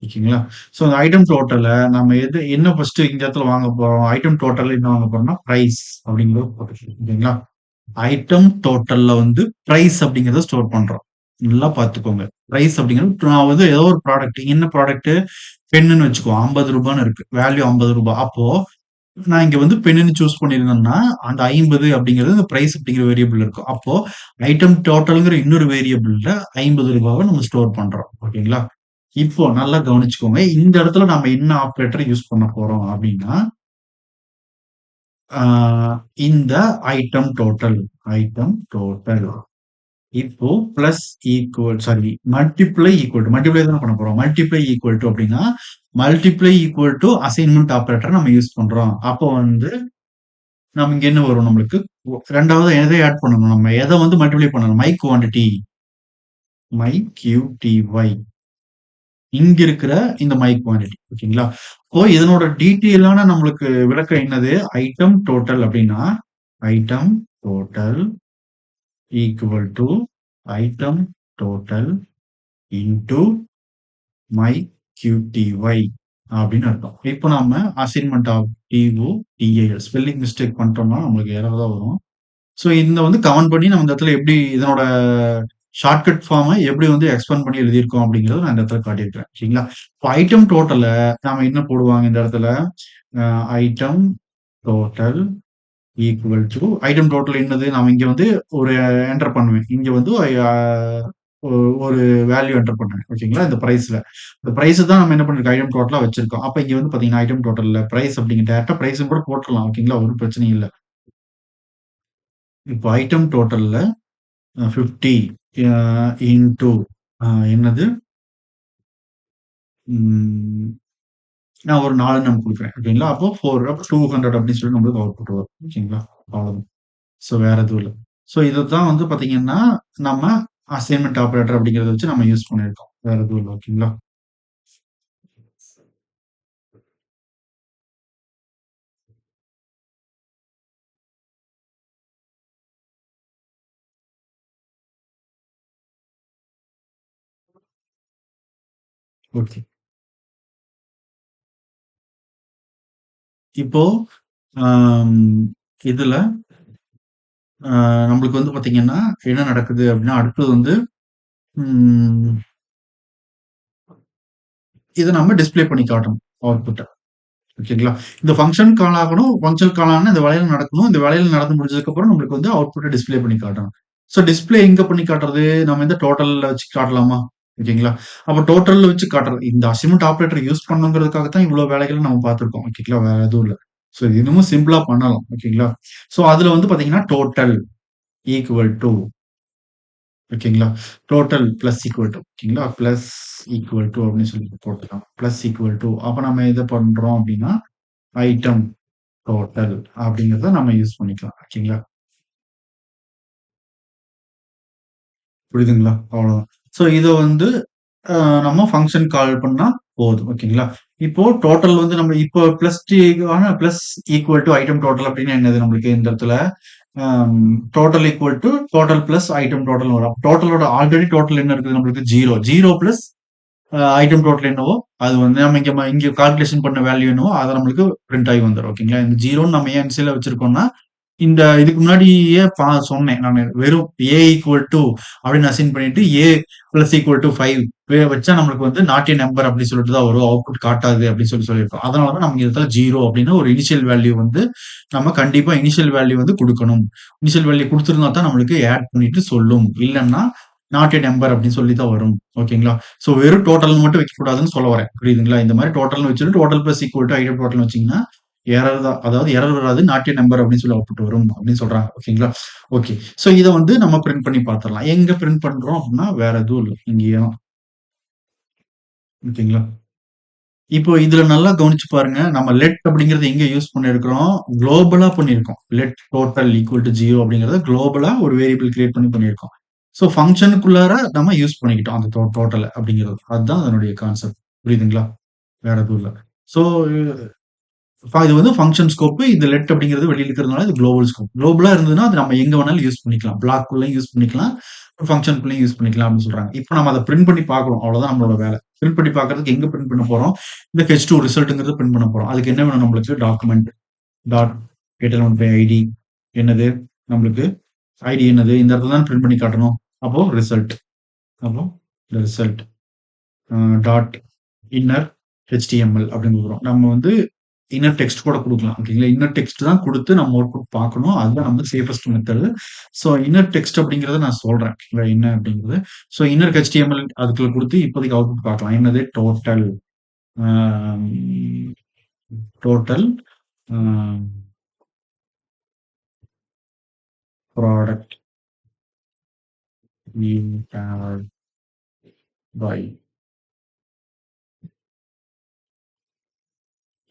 ஓகேங்களா? சோ அந்த ஐட்டம் டோட்டல நம்ம என்ன ஃபர்ஸ்ட் இந்த இடத்துல வாங்க போறோம்? ஐட்டம் டோட்டல்ல என்ன வாங்க போறோம்னா, பிரைஸ் அப்படிங்கிறத போட்டுக்கணும். ஓகேங்களா? ஐட்டம் டோட்டல்ல வந்து பிரைஸ் அப்படிங்கிறத ஸ்டோர் பண்றோம். நல்லா பார்த்துக்கோங்க. பிரைஸ் அப்படிங்கிறது நான் வந்து ஏதோ ஒரு ப்ராடக்ட் என்ன ப்ராடக்ட் பென்னுன்னு வச்சுக்குவோம். ரூ. 50 இருக்கு. வேல்யூ ரூ. 50. அப்போ நான் இங்க வந்து பென்னுன்னு சூஸ் பண்ணியிருந்தேன்னா, அந்த 50 அப்படிங்கிறது இந்த பிரைஸ் அப்படிங்கிற வேரியபிள் இருக்கும். அப்போ ஐட்டம் டோட்டல்ங்கிற இன்னொரு வேரியபிள்ல ரூ. 50 நம்ம ஸ்டோர் பண்றோம். ஓகேங்களா? இப்போ நல்லா கவனிச்சுக்கோங்க. இந்த இடத்துல நாம என்ன ஆப்பரேட்டர் யூஸ் பண்ண போறோம் அப்படின்னா, ஆ இந்த ஐட்டம் டோட்டல் இப்போ பிளஸ் ஈக்குவல் சாரி மல்டிப்ளை தானே பண்ண போறோம். மல்டிப்ளை ஈக்குவல் டூ அப்படின்னா, multiply equal to assignment operator நம்ம யூஸ் பண்றோம். அப்போ வந்து நம்ம இங்க என்ன வரும் நம்மளுக்கு? 2வது எதை ஆட் பண்ணணும் நம்ம? எத வந்து மல்டிப்ளை பண்ணணும்? மை குவான்டிட்டி மை QTY இங்க இருக்கிற இந்த மை குவான்டிட்டி. ஓகேங்களா? இப்போ இதனோட டீட்டெயிலான நம்மளுக்கு விளக்கம் என்னது? ஐட்டம் டோட்டல் அப்படின்னா, item total equal to item total into my QTY அப்படின்னு அர்த்தம். இப்போ நாம assignment of T O, T A L spelling mistake பண்ணிட்டோம்னா நம்மளுக்கு எரர் தான் வரும். ஸோ இந்த வந்து கமெண்ட் பண்ணி நம்ம இந்த இடத்துல எப்படி இதனோட ஷார்ட்கட் ஃபார்மை எப்படி வந்து எக்ஸ்பேண்ட் பண்ணி எழுதியிருக்கோம் அப்படிங்கிறத நான் இந்த இடத்துல காட்டியிருக்கிறேன். சரிங்களா? இப்போ ஐட்டம் டோட்டல நாம என்ன போடுவாங்க இந்த இடத்துல? Item total equal to item total என்னது? நாம இங்க வந்து ஒரு என்டர் பண்ணுவேன். இங்க வந்து ஒரு வேல்யூ என்டர் பண்றேன். ஓகேங்களா? இந்த பிரைஸ்ல. இந்த பிரைஸ் தான் நம்ம என்ன பண்ணிருக்கோம்? ஐட்டம் டோட்டலா வச்சிருக்கோம். அப்ப இங்க வந்து பாத்தீங்கன்னா, ஐட்டம் டோட்டல்ல பிரைஸ் அப்படிங்க டைரக்ட்டா பிரைஸ்ன்னு கூட போட்டுறலாம். ஓகேங்களா? ஒரு பிரச்சனையும் இல்ல. இப்போ ஐட்டம் டோட்டல்ல 50 இன்டூ என்னது? ம் நான் ஒரு 4 நம்ம குடுக்குறேன். ஓகேங்களா? அப்போ 4 அப்ப 200 அப்படின்னு சொல்லி நம்மளுக்கு அவுட்புட் வரும். ஓகேங்களா? அவ்வளவுதான். ஸோ வேற எதுவும் இல்ல. ஸோ இதத்தான் வந்து பாத்தீங்கன்னா, நம்ம அசைன்மென்ட் ஆப்பரேட்டர் அப்படிங்கிறத வச்சு நம்ம யூஸ் பண்ணியிருக்கோம். வேற எதுவும் இல்ல. ஓகேங்களா? ஓகே. இப்போ ஆம் இதுல நம்மளுக்கு வந்து பாத்தீங்கன்னா, என்ன நடக்குது அப்படின்னா, அடுத்தது வந்து ம் இத நம்ம டிஸ்ப்ளே பண்ணி காட்டணும். அவுட்புட்ட. ஓகேங்களா? இந்த ஃபங்ஷன் கால் ஆகணும். ஃபங்ஷன் கால் ஆனா இந்த வேலையில நடக்கணும். இந்த வேலையில நடந்து முடிஞ்சதுக்கப்புறம் நம்மளுக்கு வந்து அவுட்புட்ட டிஸ்ப்ளே பண்ணி காட்டணும். ஸோ டிஸ்ப்ளே எங்க பண்ணி காட்டுறது? நம்ம இந்த டோட்டல்ல வச்சு காட்டலாமா? ஓகேங்களா? அப்ப டோட்டல்ல வச்சு காட்டுறது. இந்த அசைன்மென்ட் ஆப்பரேட்டர் யூஸ் பண்ணணுங்கிறதுக்காக தான் இவ்வளோ வேலைகள நம்ம பார்த்திருக்கோம். ஓகேங்களா? வேற எதுவும் இல்ல. ஸோ இது இன்னமும் சிம்பிளா பண்ணலாம். ஓகேங்களா? ஸோ அதுல வந்து பார்த்தீங்கன்னா, டோட்டல் ஈக்குவல் டூ ஓகேங்களா? டோட்டல் பிளஸ் ஈக்குவல் டூ ஓகேங்களா? பிளஸ் ஈக்குவல் டூ அப்படின்னு சொல்லி போட்டுக்கலாம். பிளஸ் ஈக்குவல் டூ அப்ப நம்ம எத பண்றோம் அப்படின்னா, ஐட்டம் டோட்டல் அப்படிங்கிறத நம்ம யூஸ் பண்ணிக்கலாம். ஓகேங்களா? புரியுதுங்களா? அவ்வளவுதான். ஸோ இத வந்து அ நம்ம ஃபங்ஷன் கால் பண்ணா போதும். ஓகேங்களா? இப்போ டோட்டல் வந்து நம்ம இப்போ பிளஸ் டி ஆன plus equal to item total அப்டின்னா என்னது நம்மளுக்கு இந்த இடத்துல? Um total equal to total plus item டோட்டல்னு வரும். டோட்டலோட ஆல்ரெடி டோட்டல் என்ன இருக்குது நம்மளுக்கு 0. 0 பிளஸ் ஐட்டம் டோட்டல் என்னவோ, அது வந்து நம்ம இங்க கால்குலேஷன் பண்ண வேல்யூ என்னவோ, அது நம்மளுக்கு பிரிண்ட் ஆகி வந்துரும். ஓகேங்களா? இந்த 0ன்னு நம்ம ஏன் என்சில வச்சிருக்கோம்னா, இந்த இதுக்கு முன்னாடியே சொன்னேன் நானு. வெறும் ஏ ஈக்குவல் டூ அப்படின்னு அசைன் பண்ணிட்டு ஏ பிளஸ் ஈக்குவல் டு 5 வச்சா நம்மளுக்கு வந்து நாட் எ நம்பர் அப்படின்னு சொல்லிட்டு தான் வரும். அவுட்புட் காட்டாது அப்படின்னு சொல்லியிருக்கோம். அதனால தான் நமக்கு இந்த இடத்துல 0 அப்படின்னு ஒரு இனிஷியல் வேல்யூ வந்து நம்ம கண்டிப்பா இனிஷியல் வேல்யூ வந்து குடுக்கணும். இனிஷியல் வேல்யூ குடுத்திருந்தா தான் நம்மளுக்கு ஆட் பண்ணிட்டு சொல்லும். இல்லன்னா நாட் எ நம்பர் அப்படின்னு சொல்லி தான் வரும். ஓகேங்களா? சோ வெறும் டோட்டல்ன்னு மட்டும் வைக்கக்கூடாதுன்னு சொல்ல வரேன். புரியுதுங்களா? இந்த மாரி டோட்டல்ன்னு வச்சுட்டு total plus equal to item டோட்டல்ன்னு வச்சீங்கன்னா, எரர் தான். அதாவது எரர் வராது. நாட் எ நம்பர் அப்படின்னு சொல்லி அவுட்புட் வரும் அப்படின்னு சொல்றாங்க. ஓகேங்களா? ஓகே. சோ இத வந்து நம்ம பிரிண்ட் பண்ணி பார்த்துரலாம். எங்க பிரிண்ட் பண்றோம் அப்படின்னா, வேற எதுவும் இல்ல. இங்கேயே தான். ஓகேங்களா? இப்போ இதுல நல்லா கவனிச்சு பாருங்க. நம்ம லெட் அப்படிங்கிறது எங்க யூஸ் பண்ணியிருக்கிறோம்? குளோபலா பண்ணியிருக்கோம். லெட் டோட்டல் ஈக்குவல் டூ 0 அப்படிங்கிறத குளோபலா ஒரு வேரியபிள் கிரியேட் பண்ணி பண்ணியிருக்கோம். சோ ஃபங்ஷனுக்குள்ளார நம்ம யூஸ் பண்ணிக்கிட்டோம். அந்த டோட்டல அப்படிங்கிறது. அதுதான் அதனுடைய கான்செப்ட். புரியுதுங்களா? வேற எதுவும் இல்ல. சோ இது வந்து ஃபங்ஷன் ஸ்கோப். இது லெட் அப்படிங்கிறது வெளியில இருக்கிறதுனால இது குளோபல் ஸ்கோப். குளோபலா இருந்ததுன்னா, அது நம்ம எங்க வேணாலும் யூஸ் பண்ணிக்கலாம். பிளாக்குள்ளயும் யூஸ் பண்ணிக்கலாம். ஃபங்ஷனுக்குள்ளயும் யூஸ் பண்ணிக்கலாம் அப்படின்னு சொல்றாங்க. இப்ப நம்ம அத பிரிண்ட் பண்ணி பார்க்கிறோம். அவ்வளவுதான் நம்மளோட வேலை. பிரிண்ட் பண்ணி பார்க்கிறதுக்கு எங்க பிரிண்ட் பண்ண போறோம்? இந்த H2 ரிசல்ட்ங்கிறத பிரிண்ட் பண்ண போறோம். அதுக்கு என்ன வேணும் நம்மளுக்கு? Document dot get element by ID என்னது? நம்மளுக்கு ஐடி என்னது? இந்த இடத்துல தான் பிரிண்ட் பண்ணி காட்டணும். அப்போ ரிசல்ட். அப்போ இந்த ரிசல்ட் டாட் இன்னர் HTML அப்படின்னு குடுக்குறோம். நம்ம வந்து இன்னர் டெக்ஸ்ட் கூட குடுக்கலாம். ஓகேங்களா? இன்னர் டெக்ஸ்ட் தான் குடுத்து நம்ம அவுட்புட் பார்க்கணும். அதுதான் வந்து safest method. So inner text அப்படிங்கிறத நான் சொல்றேன். ஓகேங்களா? என்ன அப்படிங்கிறது. ஸோ இன்னர் HTML அதுக்குள்ள குடுத்து இப்போதைக்கு அவுட்புட் பார்க்கலாம். என்னது? டோட்டல் ஆம் total uh product you have by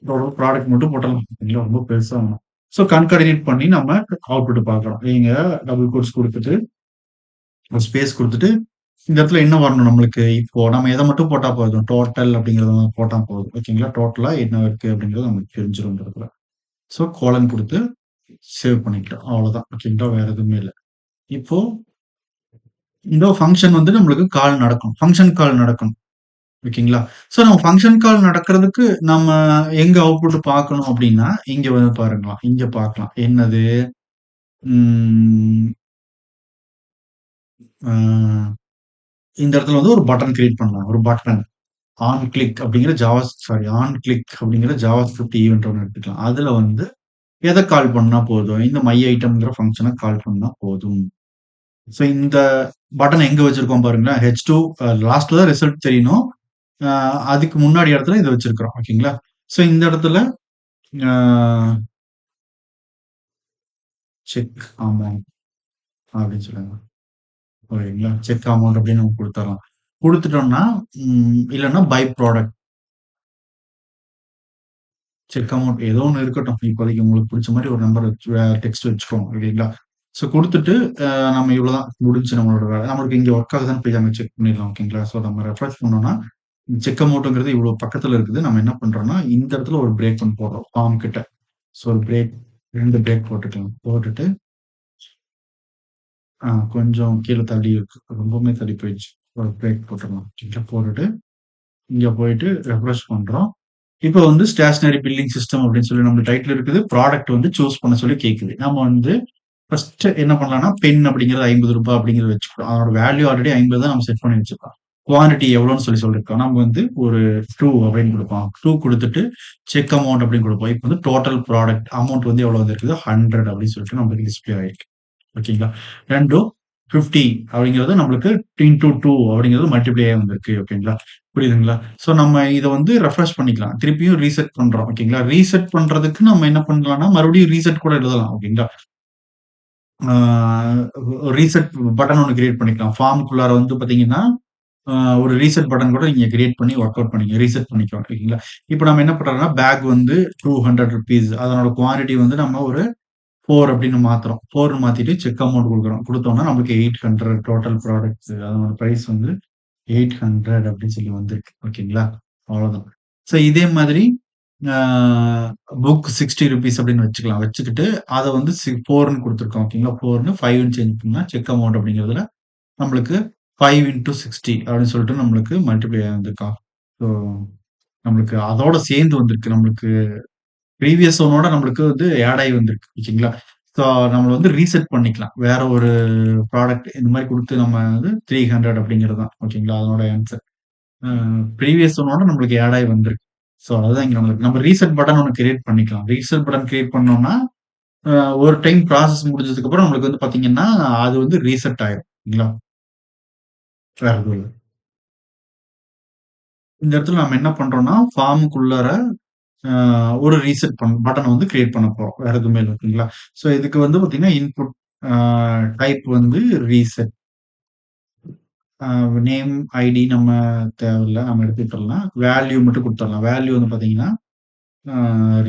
total product மட்டும் போட்டுறலாம். ஓகேங்களா? ரொம்ப பெருசா வேணாம். ஸோ கான்கார்டினேட் பண்ணி நம்ம அவுட்புட் பார்க்கலாம். நீங்க டபுள் கோட்ஸ் குடுத்துட்டு, ஒரு ஸ்பேஸ் குடுத்துட்டு இந்த இடத்துல என்ன வரணும் நம்மளுக்கு? இப்போ நம்ம எத மட்டும் போட்டா போதும். டோட்டல் அப்படிங்கிறத போட்டா போதும். ஓகேங்களா? டோட்டலா என்ன இருக்கு அப்படிங்கிறது நமக்கு தெரிஞ்சிரும் இந்த இடத்துல. ஸோ கோலன் குடுத்து சேவ் பண்ணிக்கலாம். அவ்வளோதான். ஓகேங்களா? வேற எதுவுமே இல்ல. இப்போ இந்த ஃபங்ஷன் வந்து நம்மளுக்கு கால் நடக்கும். ஃபங்ஷன் கால் நடக்கணும். ஓகேங்களா? ஸோ நம்ம ஃபங்ஷன் கால் நடக்கிறதுக்கு நம்ம எங்க அவுட்புட் பார்க்கணும் அப்படின்னா, இங்க வந்து பாருங்கலாம். இங்க பார்க்கலாம். என்னது? ம் அ இந்த இடத்துல வந்து ஒரு பட்டன் கிரியேட் பண்ணலாம். ஒரு பட்டன். ஆன் கிளிக் அப்படிங்கிற ஆன் கிளிக் அப்படிங்கிற ஜாவாஸ்கிரிப்ட் ஈவென்ட் ஒண்ணு எடுத்துக்கலாம். அதுல வந்து எத கால் பண்ணா போதும்? இந்த மை ஐட்டம்ங்கிற ஃபங்ஷன கால் பண்ணா போதும். ஸோ இந்த பட்டன் எங்க வச்சிருக்கோம் பாருங்களேன். H2 லாஸ்ட்ல தான் ரிசல்ட் தெரியணும். அ அதுக்கு முன்னாடி இடத்துல இத வச்சிருக்கிறோம். ஓகேங்களா? ஸோ இந்த இடத்துல அ செக் அமௌண்ட் அப்படின்னு சொல்லுங்க. ஓகேங்களா? செக் அமௌண்ட் அப்படின்னு நம்ம குடுத்துறலாம். குடுத்துட்டோம்னா, இல்லன்னா பை ப்ராடக்ட் செக் அமௌண்ட் ஏதோ ஒண்ணு இருக்கட்டும். இப்போதைக்கு உங்களுக்கு புடிச்ச மாரி ஒரு நம்பர் வச்சு டெக்ஸ்ட் வச்சுக்கோங்க. இல்லைங்களா? ஸோ குடுத்துட்டு நம்ம இவ்வளோதான் முடிஞ்சுச்சு நம்மளோட வேலை. நம்மளுக்கு இங்க ஒர்க் ஆகுதான்னு போய் அங்க செக் பண்ணிடலாம். ஓகேங்களா? ஸோ நம்ம ரெஃப்ரெஷ் பண்ணோம்னா, செக் அமௌண்ட்ங்கிறது இவ்வளோ பக்கத்துல இருக்குது. நம்ம என்ன பண்றோம்னா, இந்த இடத்துல ஒரு பிரேக் ஒண்ணு போடுறோம். ஃபார்ம் கிட்ட. ஸோ ஒரு பிரேக் 2 பிரேக் போட்டுக்கலாம். போட்டுட்டு கொஞ்சம் கீழ தள்ளி இருக்கு. ரொம்பவுமே தள்ளி போயிடுச்சு. ஒரு பிரேக் போட்டுறலாம். ஓகேங்களா? போட்டுட்டு இங்க போயிட்டு ரெஃப்ரெஷ் பண்றோம். இப்ப வந்து ஸ்டேஷனரி பில்லிங் சிஸ்டம் அப்படின்னு சொல்லி நம்ம டைட்டில் இருக்குது. ப்ராடக்ட் வந்து சூஸ் பண்ண சொல்லி கேட்குது. நம்ம வந்து ஃபர்ஸ்ட் என்ன பண்ணலாம்னா, பென் அப்படிங்கிறது ரூ. 50 அப்படிங்கிறத வச்சுக்கிறோம். அதோட வேல்யூ ஆல்ரெடி 50 தான் நம்ம செட் பண்ணி வச்சிருக்கோம். குவான்டிட்டி எவ்வளோன்னு சொல்லியிருக்கோம். நம்ம வந்து ஒரு 2 அப்படின்னு குடுப்போம். 2 குடுத்துட்டு செக் அமௌண்ட் அப்படின்னு குடுப்போம். இப்ப வந்து டோட்டல் ப்ராடக்ட் அமௌண்ட் வந்து எவ்வளோ வந்திருக்குது? 100 அப்படின்னு சொல்லிட்டு நம்மளுக்கு டிஸ்ப்ளே ஆயிருக்கு. ஓகேங்களா? 2ம் 50 அப்படிங்கிறது நம்மளுக்கு இன்டூ 2 அப்படிங்கிறது மல்டிப்ளை ஆகி வந்திருக்கு. ஓகேங்களா? புரியுதுங்களா? ஸோ நம்ம இத வந்து ரெஃப்ரெஷ் பண்ணிக்கலாம். திருப்பியும் ரீசெட் பண்றோம். ஓகேங்களா? ரீசெட் பண்றதுக்கு நம்ம என்ன பண்ணலாம்னா, மறுபடியும் ரீசெட் கூட எழுதலாம். ஓகேங்களா? ஆ ரீசெட் பட்டன் ஒண்ணு கிரியேட் பண்ணிக்கலாம். ஃபார்ம்க்குள்ளார வந்து பார்த்தீங்கன்னா, அ ஒரு ரீசெட் பட்டன் கூட நீங்க கிரியேட் பண்ணி வொர்க் அவுட் பண்ணிக்க ரீசெட் பண்ணிக்கலாம். ஓகேங்களா? இப்ப நம்ம என்ன பண்றோம்னா, பேக் வந்து ₹200 அதனோட குவான்டிட்டி வந்து நம்ம ஒரு 4 அப்படின்னு மாத்துறோம். 4ன்னு மாத்திட்டு செக் அமௌண்ட் குடுக்குறோம். குடுத்தோம்னா நமக்கு 800 டோட்டல் ப்ராடக்ட்ஸ் அதனோட பிரைஸ் வந்து 800 அப்படின்னு சொல்லி வந்திருக்கு. ஓகேங்களா? அவ்வளோதான். ஸோ இதே மாதிரி ஆ புக் ₹60 அப்படின்னு வச்சுக்கலாம். வச்சுக்கிட்டு அத வந்து 4ன்னு குடுத்துருக்கோம். ஓகேங்களா? 4ன்னு 5ன்னு சேஞ்ச் பண்ணா செக் அமௌண்ட் அப்படிங்கிறதுல நம்மளுக்கு 5 இன்டூ 60 அப்படின்னு சொல்லிட்டு நம்மளுக்கு மல்டிப்ளை ஆயிருந்துக்கா. ஸோ நம்மளுக்கு அதோட சேர்ந்து வந்திருக்கு. நம்மளுக்கு ப்ரீவியஸ் ஒன்னோட நம்மளுக்கு வந்து ஆட் ஆயி வந்திருக்கு. ஓகேங்களா? ஸோ நம்மள வந்து ரீசெட் பண்ணிக்கலாம். வேற ஒரு ப்ராடக்ட் இந்த மாரி குடுத்து நம்ம வந்து 300 அப்படிங்கிறது தான். ஓகேங்களா? அதனோட ஆன்ஸர். அ ப்ரீவியஸ் ஒன்னோட நம்மளுக்கு ஆட் ஆயி வந்திருக்கு. ஸோ அதுதான் இங்க நம்மளுக்கு நம்ம ரீசெட் பட்டன் ஒண்ணு கிரியேட் பண்ணிக்கலாம். ரீசெட் பட்டன் கிரியேட் பண்ணோம்னா, அ ஒரு டைம் ப்ராசஸ் முடிஞ்சதுக்கு அப்புறம் நம்மளுக்கு வந்து பார்த்தீங்கன்னா, அது வந்து ரீசெட் ஆயிரும். சரிங்களா? வேற எதுவும் இல்ல. இந்த இடத்துல நம்ம என்ன பண்றோம்னா, ஃபார்ம்க்குள்ளார அ ஒரு ரீசெட் பட்டன் வந்து கிரியேட் பண்ண போறோம். வேற எதுவுமே இல்ல. ஓகேங்களா? ஸோ இதுக்கு வந்து பார்த்தீங்கன்னா, இன்புட் அ டைப் வந்து ரீசெட். அ நேம், ஐடி நம்ம தேவையில்ல. நம்ம எடுத்துக்கிட்டரலாம். வேல்யூ மட்டும் குடுத்துரலாம். வேல்யூ வந்து பார்த்தீங்கன்னா, அ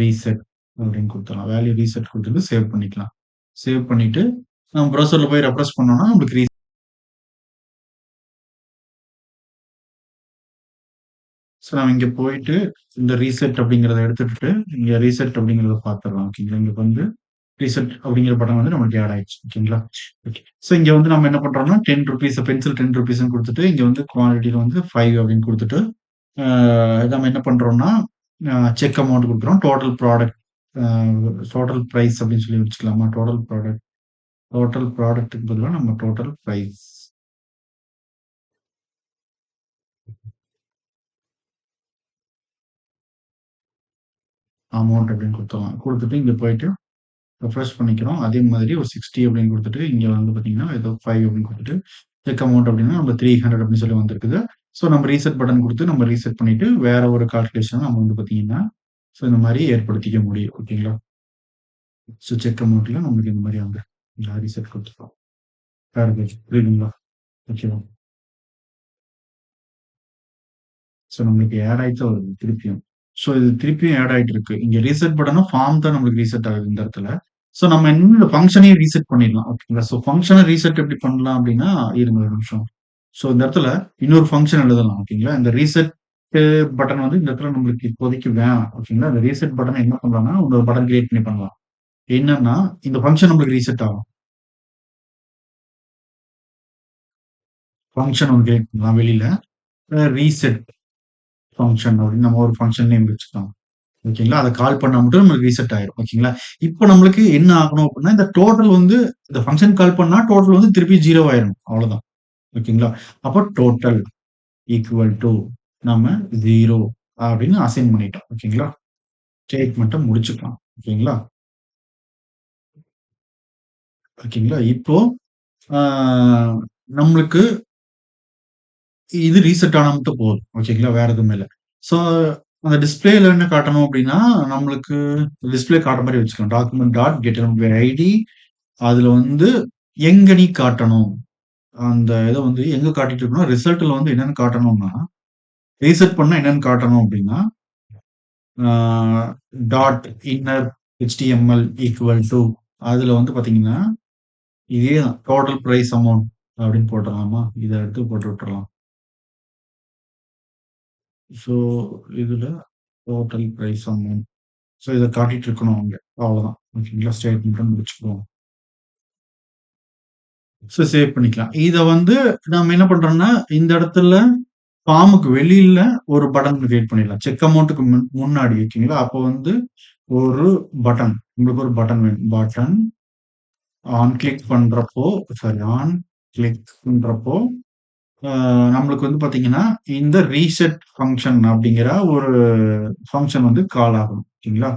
ரீசெட் அப்படின்னு குடுத்துரலாம். வேல்யூ ரீசெட் குடுத்துட்டு சேவ் பண்ணிக்கலாம். சேவ் பண்ணிட்டு, நம்ம ப்ரௌசர்ல போய் ரெஃப்ரெஷ் பண்ணோம்னா, நம்மளுக்கு ஸோ நம்ம இங்க போயிட்டு, இந்த ரீசெட் அப்படிங்கிறத எடுத்துட்டு, இங்க ரீசெட் அப்படிங்கிறத பார்த்துரலாம். ஓகேங்களா? இங்க வந்து ரீசெட் அப்படிங்கிற பட்டன் வந்து நம்மளுக்கு ஆட் ஆயிடுச்சு. ஓகேங்களா? ஓகே. ஸோ இங்க வந்து நம்ம என்ன பண்றோம்னா, ₹10 பென்சில் ₹10ன்னு குடுத்துட்டு, இங்க வந்து குவான்டிட்டில வந்து 5 அப்படின்னு குடுத்துட்டு, ஆ நம்ம என்ன பண்றோம்னா, செக் அமௌண்ட் குடுக்குறோம். Total product uh total price அப்படின்னு சொல்லி வச்சுக்கலாமா? டோட்டல் ப்ராடக்ட்க்கு பதிலா நம்ம டோட்டல் பிரைஸ் அமௌண்ட் அப்படின்னு குடுத்துரலாம். குடுத்துட்டு இங்க போயிட்டு ரெஃப்ரெஷ் பண்ணிக்கிறோம். அதே மாதிரி ஒரு 60 அப்படின்னு குடுத்துட்டு, இங்க வந்து பார்த்தீங்கன்னா, ஏதோ 5 அப்படின்னு குடுத்துட்டு, செக் அமௌண்ட் அப்படின்னா நம்ம 300 அப்படின்னு சொல்லி வந்திருக்குது. ஸோ நம்ம ரீசெட் பட்டன் குடுத்து நம்ம ரீசெட் பண்ணிட்டு, வேற ஒரு கால்குலேஷன் நம்ம வந்து பார்த்தீங்கன்னா, ஸோ இந்த மாரி ஏற்படுத்திக்க முடியும். ஓகேங்களா? ஸோ செக் அமௌண்ட்ல நம்மளுக்கு இந்த மாரி வந்து ரீசெட் குடுத்துட்டோம். பேராகிராஃப் புரியுதுங்களா? ஓகேவா? ஸோ நம்மளுக்கு ஆட் ஆயிடுச்சா வருது திருப்பியும். ஸோ இது திருப்பியும் ஆட் ஆயிட்டு இருக்கு. இங்க ரீசெட் பட்டன்னா ஃபார்ம் தான் நம்மளுக்கு ரீசெட் ஆகுது இந்த இடத்துல. ஸோ நம்ம இன்னும் இந்த ஃபங்ஷனையும் ரீசெட் பண்ணிடலாம். ஓகேங்களா? ஸோ ஃபங்ஷன ரீசெட் எப்படி பண்ணலாம் அப்படின்னா, இருங்க ஒரு நிமிஷம். ஸோ இந்த இடத்துல இன்னொரு ஃபங்ஷன் எழுதலாம். ஓகேங்களா? இந்த ரீசெட் பட்டன் வந்து இந்த இடத்துல நம்மளுக்கு இப்போதைக்கு வேணாம். ஓகேங்களா? இந்த ரீசெட் பட்டன என்ன பண்ணலாம்னா, இன்னொரு பட்டன் கிரியேட் பண்ணி பண்ணலாம். என்னன்னா, இந்த ஃபங்ஷன் நம்மளுக்கு ரீசெட் ஆகும். ஃபங்ஷன் ஒண்ணு கிரியேட் பண்ணலாம் வெளியில. ரீசெட் ஃபங்ஷன் அப்படின்னு நம்ம ஒரு ஃபங்ஷன் நேம் வச்சுக்கலாம். ஓகேங்களா? அத கால் பண்ணா மட்டும் நம்மளுக்கு ரீசெட் ஆயிரும். ஓகேங்களா? இப்போ நம்மளுக்கு என்ன ஆகணும் அப்படின்னா, இந்த டோட்டல் வந்து இந்த ஃபங்ஷன் கால் பண்ணா டோட்டல் வந்து திருப்பி 0 ஆயிரணும். அவ்வளோதான். ஓகேங்களா? அப்போ டோட்டல் ஈக்குவல் டூ நம்ம 0 அப்படின்னு அசைன் பண்ணிட்டோம். ஓகேங்களா? ஸ்டேட்மெண்ட்ட முடிச்சுக்கலாம். ஓகேங்களா? ஓகேங்களா? இப்போ ஆ நம்மளுக்கு இது ரீசெட் ஆனா மட்டும் போதும். ஓகேங்களா? வேற எதுவுமே இல்ல. ஸோ அந்த டிஸ்ப்ளேல என்ன காட்டணும் அப்டின்னா, நம்மளுக்கு டிஸ்ப்ளே காட்டுற மாரி வச்சுக்கலாம். டாக்குமெண்ட் டாட் கெட் ஐடி அதுல வந்து எங்க நீ காட்டணும். அந்த இத வந்து எங்க காட்டிட்டு இருக்கணும், ரிசல்ட்ல வந்து என்னன்னு காட்டணும்னா, ரீசெட் பண்ணா என்னன்னு காட்டணும் அப்டின்னா, ஆ dot inner HTML equal to அதுல வந்து பாத்தீங்கன்னா, இதே தான் டோட்டல் பிரைஸ் அமௌண்ட் அப்டின்னு போட்டுறலாமா? இத எடுத்து போட்டு விட்டுறலாம். ஸோ இதுல டோட்டல் பிரைஸ் அமௌண்ட். ஸோ இத காட்டிட்டு இருக்கணும் அங்க. அவ்வளோதான். ஓகேங்களா? ஸ்டேட்மெண்ட்ட முடிச்சுக்குவோம். ஸோ சேவ் பண்ணிக்கலாம். இத வந்து நாம என்ன பண்றோம்னா, இந்த இடத்துல ஃபார்முக்கு வெளியில ஒரு பட்டன் கிரியேட் பண்ணிடலாம். செக் அமௌண்ட்க்கு முன்னாடி ஓகேங்களா? அப்போ வந்து ஒரு பட்டன் உங்களுக்கு ஒரு பட்டன் வேணும். பட்டன் ஆன் கிளிக் பண்றப்போ சாரி ஆன் கிளிக் பண்றப்போ அ நம்மளுக்கு வந்து பார்த்தீங்கன்னா, இந்த ரீசெட் ஃபங்ஷன் அப்படிங்கிற ஒரு ஃபங்ஷன் வந்து கால் ஆகும். ஓகேங்களா?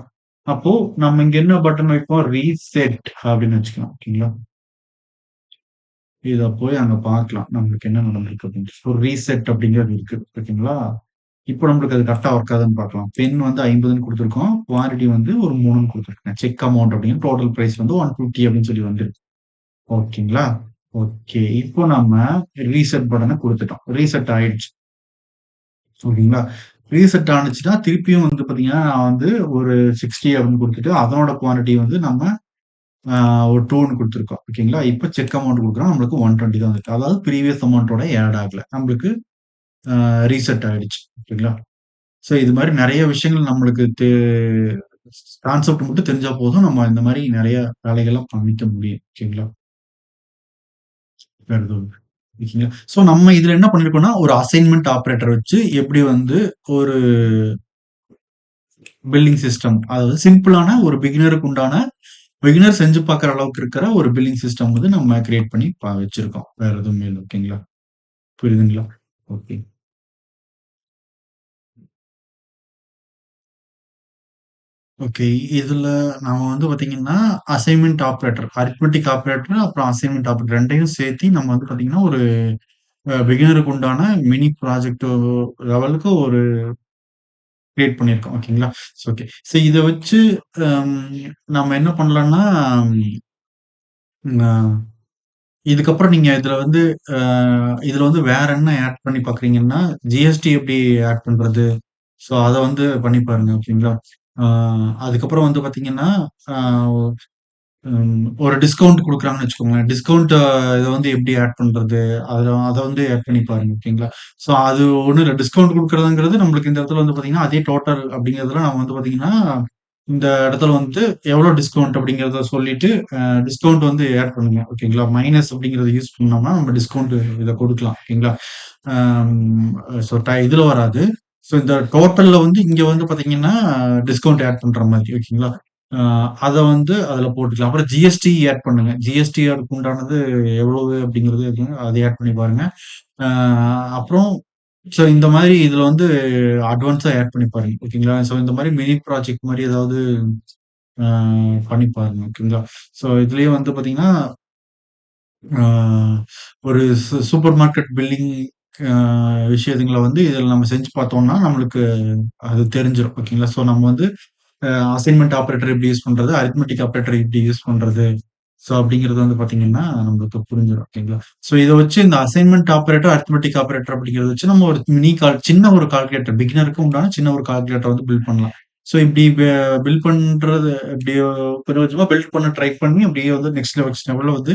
அப்போ நம்ம இங்க என்ன பட்டன் வைப்போம்? ரீசெட் அப்படின்னு வச்சுக்கலாம். ஓகேங்களா? இத போய் அங்க பார்க்கலாம். நம்மளுக்கு என்ன நடந்திருக்கு அப்படின்னு. ஒரு ரீசெட் அப்படிங்கிறது இருக்கு. ஓகேங்களா? இப்போ நம்மளுக்கு அது கரெக்ட்டா ஒர்க் ஆகுதான்னு பார்க்கலாம். பென் வந்து 50ன்னு குடுத்துருக்கோம். குவான்டிட்டி வந்து ஒரு 3ன்னு குடுத்துருக்கேன். செக் அமௌண்ட் அப்படின்னு டோட்டல் பிரைஸ் வந்து 150 அப்படின்னு சொல்லி வந்திருக்கு. ஓகேங்களா? ஓகே. இப்போ நம்ம ரீசெட் பட்டன குடுத்துட்டோம். ரீசெட் ஆயிடுச்சு. ஓகேங்களா? ரீசெட் ஆனுச்சுன்னா, திருப்பியும் வந்து பார்த்தீங்கன்னா, நான் வந்து ஒரு 60 அப்படின்னு குடுத்துட்டு, அதனோட குவான்டிட்டி வந்து நம்ம ஆ ஒரு 2ன்னு குடுத்துருக்கோம். ஓகேங்களா? இப்ப செக் அமவுண்ட் குடுக்குறோம். நம்மளுக்கு 120 தான் வந்திருக்கு. அதாவது ப்ரீவியஸ் அமவுண்டோட ஆட் ஆகல. நம்மளுக்கு ரீசெட் ஆயிடுச்சு. ஓகேங்களா? ஸோ இது மாரி நெறைய விஷயங்கள் நம்மளுக்கு கான்செப்ட் மட்டும் தெரிஞ்சா போதும். நம்ம இந்த மாரி நெறைய வேலைகள்லாம் பண்ணிக்க முடியும். ஓகேங்களா? வேற எதுவும் இல்ல. ஓகேங்களா? ஸோ நம்ம இதுல என்ன பண்ணியிருக்கோம்னா, ஒரு அசைன்மென்ட் ஆப்பரேட்டர் வச்சு எப்படி வந்து ஒரு பில்லிங் சிஸ்டம் அதாவது சிம்பிளான ஒரு பிகினருக்கு உண்டான பிகினர் செஞ்சு பார்க்குற அளவுக்கு இருக்கிற ஒரு பில்லிங் சிஸ்டம் வந்து நம்ம கிரியேட் பண்ணி வச்சிருக்கோம். வேற எதுவுமே இல்ல. ஓகேங்களா? புரியுதுங்களா? ஓகே. ஓகே. இதுல நாம வந்து பார்த்தீங்கன்னா, அசைன்மென்ட் ஆப்பரேட்டர், அரித்மெட்டிக் ஆப்பரேட்டர் அப்புறம் அசைன்மென்ட் ஆப்பரேட்டர் 2யும் சேர்த்து நம்ம வந்து பார்த்தீங்கன்னா, ஒரு பிகினருக்கு உண்டான மினி ப்ராஜெக்ட் லெவலுக்கு ஒரு கிரியேட் பண்ணியிருக்கோம். ஓகேங்களா? ஓகே. இத வச்சு அம் நம்ம என்ன பண்ணலாம்னா, ம் இதுக்கப்புறம் நீங்க இதுல வந்து அ இதுல வந்து வேற என்ன ஆட் பண்ணி பார்க்குறீங்கன்னா, ஜிஎஸ்டி எப்படி ஆட் பண்றது? அத வந்து பண்ணி பாருங்க. ஓகேங்களா? ஆ அதுக்கப்புறம் வந்து பார்த்தீங்கன்னா, ஆ ஒரு டிஸ்கவுண்ட் குடுக்குறாங்கன்னு வச்சுக்கோங்களேன். டிஸ்கவுண்ட் இத வந்து எப்படி ஆட் பண்றது? அத வந்து ஆட் பண்ணி பாருங்க. ஓகேங்களா? அது ஒண்ணும் இல்ல. டிஸ்கவுண்ட் குடுக்குறதுங்கிறது நம்மளுக்கு இந்த இடத்துல வந்து பார்த்தீங்கன்னா, அதே டோட்டல் அப்படிங்கிறதுல நம்ம வந்து பார்த்தீங்கன்னா, இந்த இடத்துல வந்து எவ்வளோ டிஸ்கவுண்ட் அப்படிங்கிறத சொல்லிட்டு, டிஸ்கவுண்ட் வந்து ஆட் பண்ணுங்க. ஓகேங்களா? மைனஸ் அப்படிங்கிறத யூஸ் பண்ணோம்னா, நம்ம டிஸ்கவுண்ட் இத குடுக்கலாம். ஓகேங்களா? அம் இதுல வராது. இந்த டோட்டல்ல வந்து இங்க வந்து பார்த்தீங்கன்னா, டிஸ்கவுண்ட் ஆட் பண்ற மாதிரி. ஓகேங்களா? அ அத வந்து அதுல போட்டுக்கலாம். அப்புறம் ஜிஎஸ்டி ஆட் பண்ணுங்க. ஜிஎஸ்டி அதுக்கு உண்டானது எவ்வளவு அப்படிங்கிறது இருக்குங்க. அத ஆட் பண்ணி பாருங்க. அ அப்புறம் இந்த மாரி இதுல வந்து அட்வான்ஸா ஆட் பண்ணி பாருங்க. ஓகேங்களா? இந்த மாரி மினி ப்ராஜெக்ட் மாரி ஏதாவது அ பண்ணி பாருங்க. ஓகேங்களா? இதுலயே வந்து பார்த்தீங்கன்னா, ஆ ஒரு சூப்பர் மார்க்கெட் பில்லிங் அ விஷயங்கள வந்து இதுல நம்ம செஞ்சு பார்த்தோம்னா, நம்மளுக்கு அது தெரிஞ்சிரும். ஓகேங்களா? நம்ம வந்து அ அசைன்மென்ட் ஆப்பரேட்டர் எப்படி யூஸ் பண்றது? அரித்மெட்டிக் ஆப்பரேட்டர் எப்படி யூஸ் பண்றது? அப்படிங்கிறது வந்து பார்த்தீங்கன்னா, நம்மளுக்கு புரிஞ்சிரும். ஓகேங்களா? இத வச்சு இந்த அசைன்மென்ட் ஆப்பரேட்டர், அரித்மெட்டிக் ஆப்பரேட்டர் அப்படிங்கிறத வச்சு நம்ம ஒரு மினி சின்ன ஒரு கால்குலேட்டர் பிகினருக்கு உண்டான சின்ன ஒரு கால்குலேட்டர் வந்து பில்ட் பண்ணலாம். இப்படி பில்ட் பண்றது இப்படி கொஞ்சம் கொஞ்சமா பில்ட் பண்ண ட்ரை பண்ணி அப்படியே வந்து நெக்ஸ்ட் லெவல்ல வந்து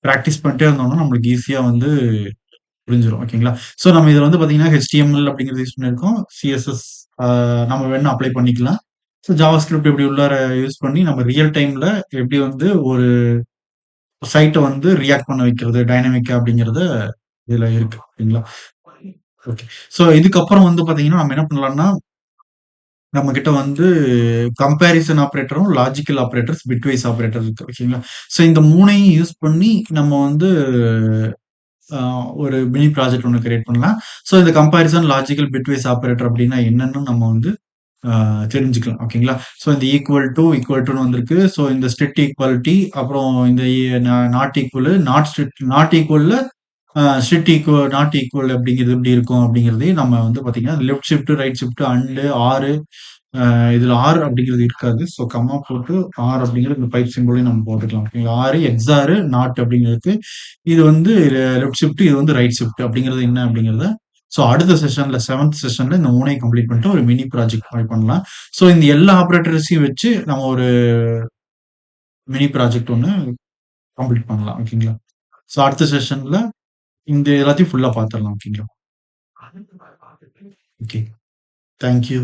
பிராக்டிஸ் பண்ணிட்டே இருந்தோம்னா, நம்மளுக்கு ஈஸியா வந்து புரிஞ்சிரும். ஓகேங்களா? ஸோ நம்ம இதுல வந்து பார்த்தீங்கன்னா, HTML அப்படிங்கிறது யூஸ் பண்ணியிருக்கோம். CSS ஆ நம்ம வேணா அப்ளை பண்ணிக்கலாம். ஸோ ஜாவாஸ்கிரிப்ட் இப்படி உள்ளார யூஸ் பண்ணி நம்ம ரியல் டைம்ல எப்படி வந்து ஒரு சைட்ட வந்து ரியாக்ட் பண்ண வைக்கிறது, டைனமிக்கா அப்படிங்கிறது இதுல இருக்கு. ஓகேங்களா? ஓகே. ஸோ இதுக்கப்புறம் வந்து பார்த்தீங்கன்னா, நம்ம என்ன பண்ணலாம்னா, நம்மகிட்ட வந்து கம்பேரிசன் ஆப்பரேட்டரும், லாஜிக்கல் ஆப்பரேட்டர்ஸ், பிட்வைஸ் ஆப்பரேட்டர் இருக்கு. ஓகேங்களா? ஸோ இந்த 3யும் யூஸ் பண்ணி நம்ம வந்து அ ஒரு மினி ப்ராஜெக்ட் ஒண்ணு கிரியேட் பண்ணலாம். ஸோ இந்த கம்பேரிசன், லாஜிக்கல், பிட்வைஸ் ஆப்பரேட்டர் அப்டின்னா என்னன்னு நம்ம வந்து தெரிஞ்சுக்கலாம். ஓகேங்களா? ஸோ இந்த ஈக்குவல் டூன்னு வந்திருக்கு. ஸோ இந்த ஸ்ட்ரிக்ட் ஈக்வாலிட்டி, அப்புறம் இந்த நாட் ஈக்குவல், நாட் ஈக்குவல்ல ஸ்ட்ரிக்ட் நாட் ஈக்குவல் அப்படிங்கிறது எப்படி இருக்கும் அப்படிங்கிறதையும் நம்ம வந்து பார்த்தீங்கன்னா, left shift, right shift, or இதுல ஆர் அப்படிங்கிறது இருக்காது. ஸோ கம்மா போட்டு ஆர் அப்படிங்கிற இந்த பைப் சிம்பலையும் நம்ம போட்டுக்கலாம். ஓகேங்களா? ஆர், எக்ஸார், நாட் அப்படிங்கிறதுக்கு இது வந்து லெஃப்ட் ஷிஃப்ட், இது வந்து ரைட் ஷிஃப்ட் அப்படிங்கிறது என்ன அப்படிங்கிறத ஸோ அடுத்த செஷன்ல 7த் செஷன்ல இந்த 3யும் கம்ப்ளீட் பண்ணிட்டு ஒரு மினி ப்ராஜெக்ட் மாரி பண்ணலாம். ஸோ இந்த எல்லா ஆப்பரேட்டர்ஸையும் வச்சு நம்ம ஒரு மினி ப்ராஜெக்ட் ஒண்ணு கம்ப்ளீட் பண்ணலாம். ஓகேங்களா? ஸோ அடுத்த செஷன்ல இந்த எல்லாத்தையும் ஃபுல்லா பார்த்துரலாம். ஓகேங்களா? ஓகே. Thank you.